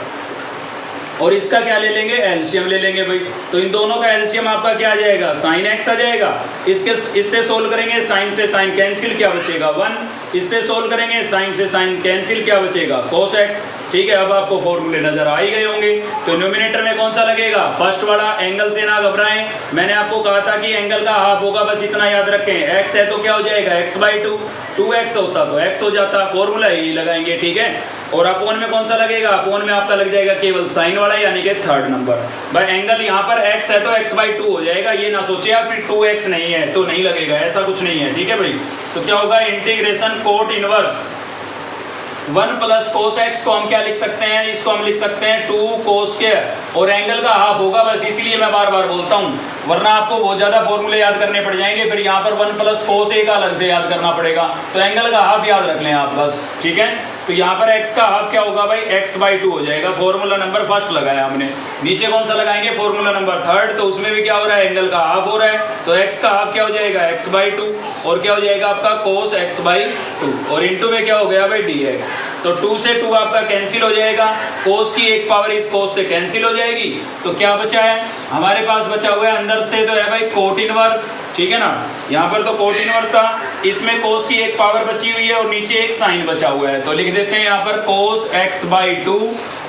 और इसका क्या ले लेंगे, एलसीएम ले लेंगे भाई। तो इन दोनों का एलसीएम आपका क्या आ जाएगा, साइन एक्स आ जाएगा। इससे सोल्व करेंगे, साइन से साइन कैंसिल, क्या बचेगा 1। इससे सोल्व करेंगे, साइन से साइन कैंसिल, क्या बचेगा कोस एक्स, ठीक है। अब आपको फॉर्मूले नजर आ ही गए होंगे। तो न्यूमिनेटर में कौन सा लगेगा, फर्स्ट वाला। एंगल से ना घबराएं, मैंने आपको कहा था कि एंगल का हाफ होगा, बस इतना याद रखें। एक्स है तो क्या हो जाएगा x/2, 2x होता तो x हो जाता, फॉर्मूला यही लगाएंगे, ठीक है। और अपोन में कौन सा लगेगा, अपोन में आपका लग जाएगा केवल साइन वाला, यानी कि थर्ड नंबर। भाई एंगल यहाँ पर x है तो x/2 हो जाएगा, ये ना सोचिए आप 2x नहीं है तो नहीं लगेगा, ऐसा कुछ नहीं है, ठीक है भाई। तो क्या होगा, integration cot inverse 1 + cos x को हम क्या लिख सकते हैं, इसको हम लिख सकते हैं 2 cos स्क्वायर, और एंगल का हाफ होगा, बस इसलिए मैं बार बार बोलता हूँ, वरना आपको बहुत ज़्यादा फॉर्मूले याद करने पड़ जाएंगे, फिर यहाँ पर 1 + cos a का अलग से याद करना पड़ेगा। तो एंगल का हाफ याद रख लें आप बस, ठीक है। तो यहाँ पर x का हाफ क्या होगा भाई, x/2 हो जाएगा। फॉर्मूला नंबर फर्स्ट लगाया हमने। नीचे कौन सा लगाएंगे, फॉर्मूला नंबर थर्ड। तो उसमें भी क्या हो रहा है, एंगल का हाफ हो रहा है, तो x का हाफ क्या हो जाएगा, x/2, और क्या हो जाएगा आपका cos x/2, और इंटू में क्या हो गया भाई dx। तो 2 से 2 आपका कैंसिल हो जाएगा, cos की एक पावर इस cos से कैंसिल हो जाएगी। तो क्या बचा है हमारे पास, बचा हुआ है अंदर से तो है भाई कोट इनवर्स, ठीक है ना। यहाँ पर तो कोट इनवर्स था, इसमें cos की एक पावर बची हुई है और नीचे एक साइन बचा हुआ है। तो लिख देते हैं यहाँ पर cos x/2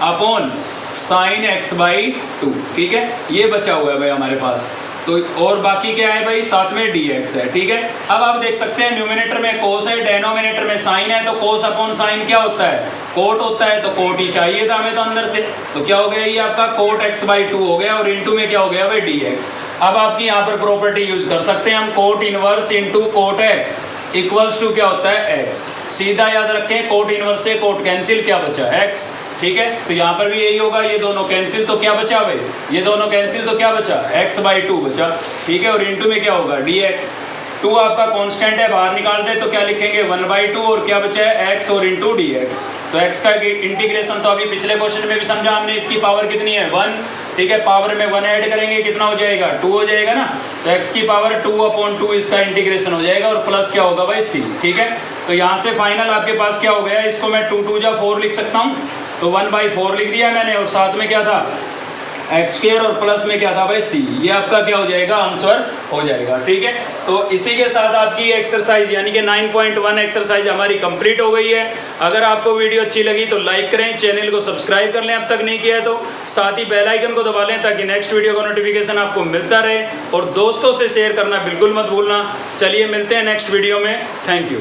upon sin x/2, ठीक है। ये बचा हुआ है भाई हमारे पास। तो और बाकी क्या है भाई, साथ में dx है, ठीक है। अब आप देख सकते हैं न्यूमिनेटर में cos है, डेनोमिनेटर में sin है, तो cos अपॉन sin क्या होता है, कोट होता है। तो कोट ही चाहिए था हमें तो अंदर से, तो क्या हो गया ये आपका cot x/2 हो गया, और इंटू में क्या हो गया भाई dx। अब आपकी यहाँ पर प्रॉपर्टी यूज कर सकते हैं हम, cot inverse into cot x equals to क्या होता है x। सीधा याद रखें, कोट इनवर्स से कोट कैंसिल, क्या बचा x, ठीक है। तो यहाँ पर भी यही होगा, ये दोनों कैंसिल तो क्या बचा भाई, ये दोनों कैंसिल तो क्या बचा, x/2 बचा, ठीक है। और इंटू में क्या होगा dx। 2 आपका कांस्टेंट है, बाहर निकाल दे तो क्या लिखेंगे 1/2, और क्या बचा है x और इंटू dx। तो x का इंटीग्रेशन तो अभी पिछले क्वेश्चन में भी समझा हमने, इसकी पावर कितनी है 1, ठीक है। पावर में 1 ऐड करेंगे कितना हो जाएगा 2 हो जाएगा ना। तो x की पावर 2/2 इसका इंटीग्रेशन हो जाएगा, और प्लस क्या होगा भाई c, ठीक है। तो यहाँ से फाइनल आपके पास क्या हो गया, इसको मैं 2 2 जा 4 लिख सकता हूँ, तो 1/4 लिख दिया मैंने, और साथ में क्या था x² और प्लस में क्या था भाई c। ये आपका क्या हो जाएगा, आंसर हो जाएगा, ठीक है। तो इसी के साथ आपकी एक्सरसाइज यानी कि 9.1 एक्सरसाइज हमारी कंप्लीट हो गई है। अगर आपको वीडियो अच्छी लगी तो लाइक करें, चैनल को सब्सक्राइब कर लें अब तक नहीं किया है तो, साथ ही बेल आइकन को दबा लें ताकि नेक्स्ट वीडियो का नोटिफिकेशन आपको मिलता रहे, और दोस्तों से शेयर करना बिल्कुल मत भूलना। चलिए मिलते हैं नेक्स्ट वीडियो में, थैंक यू।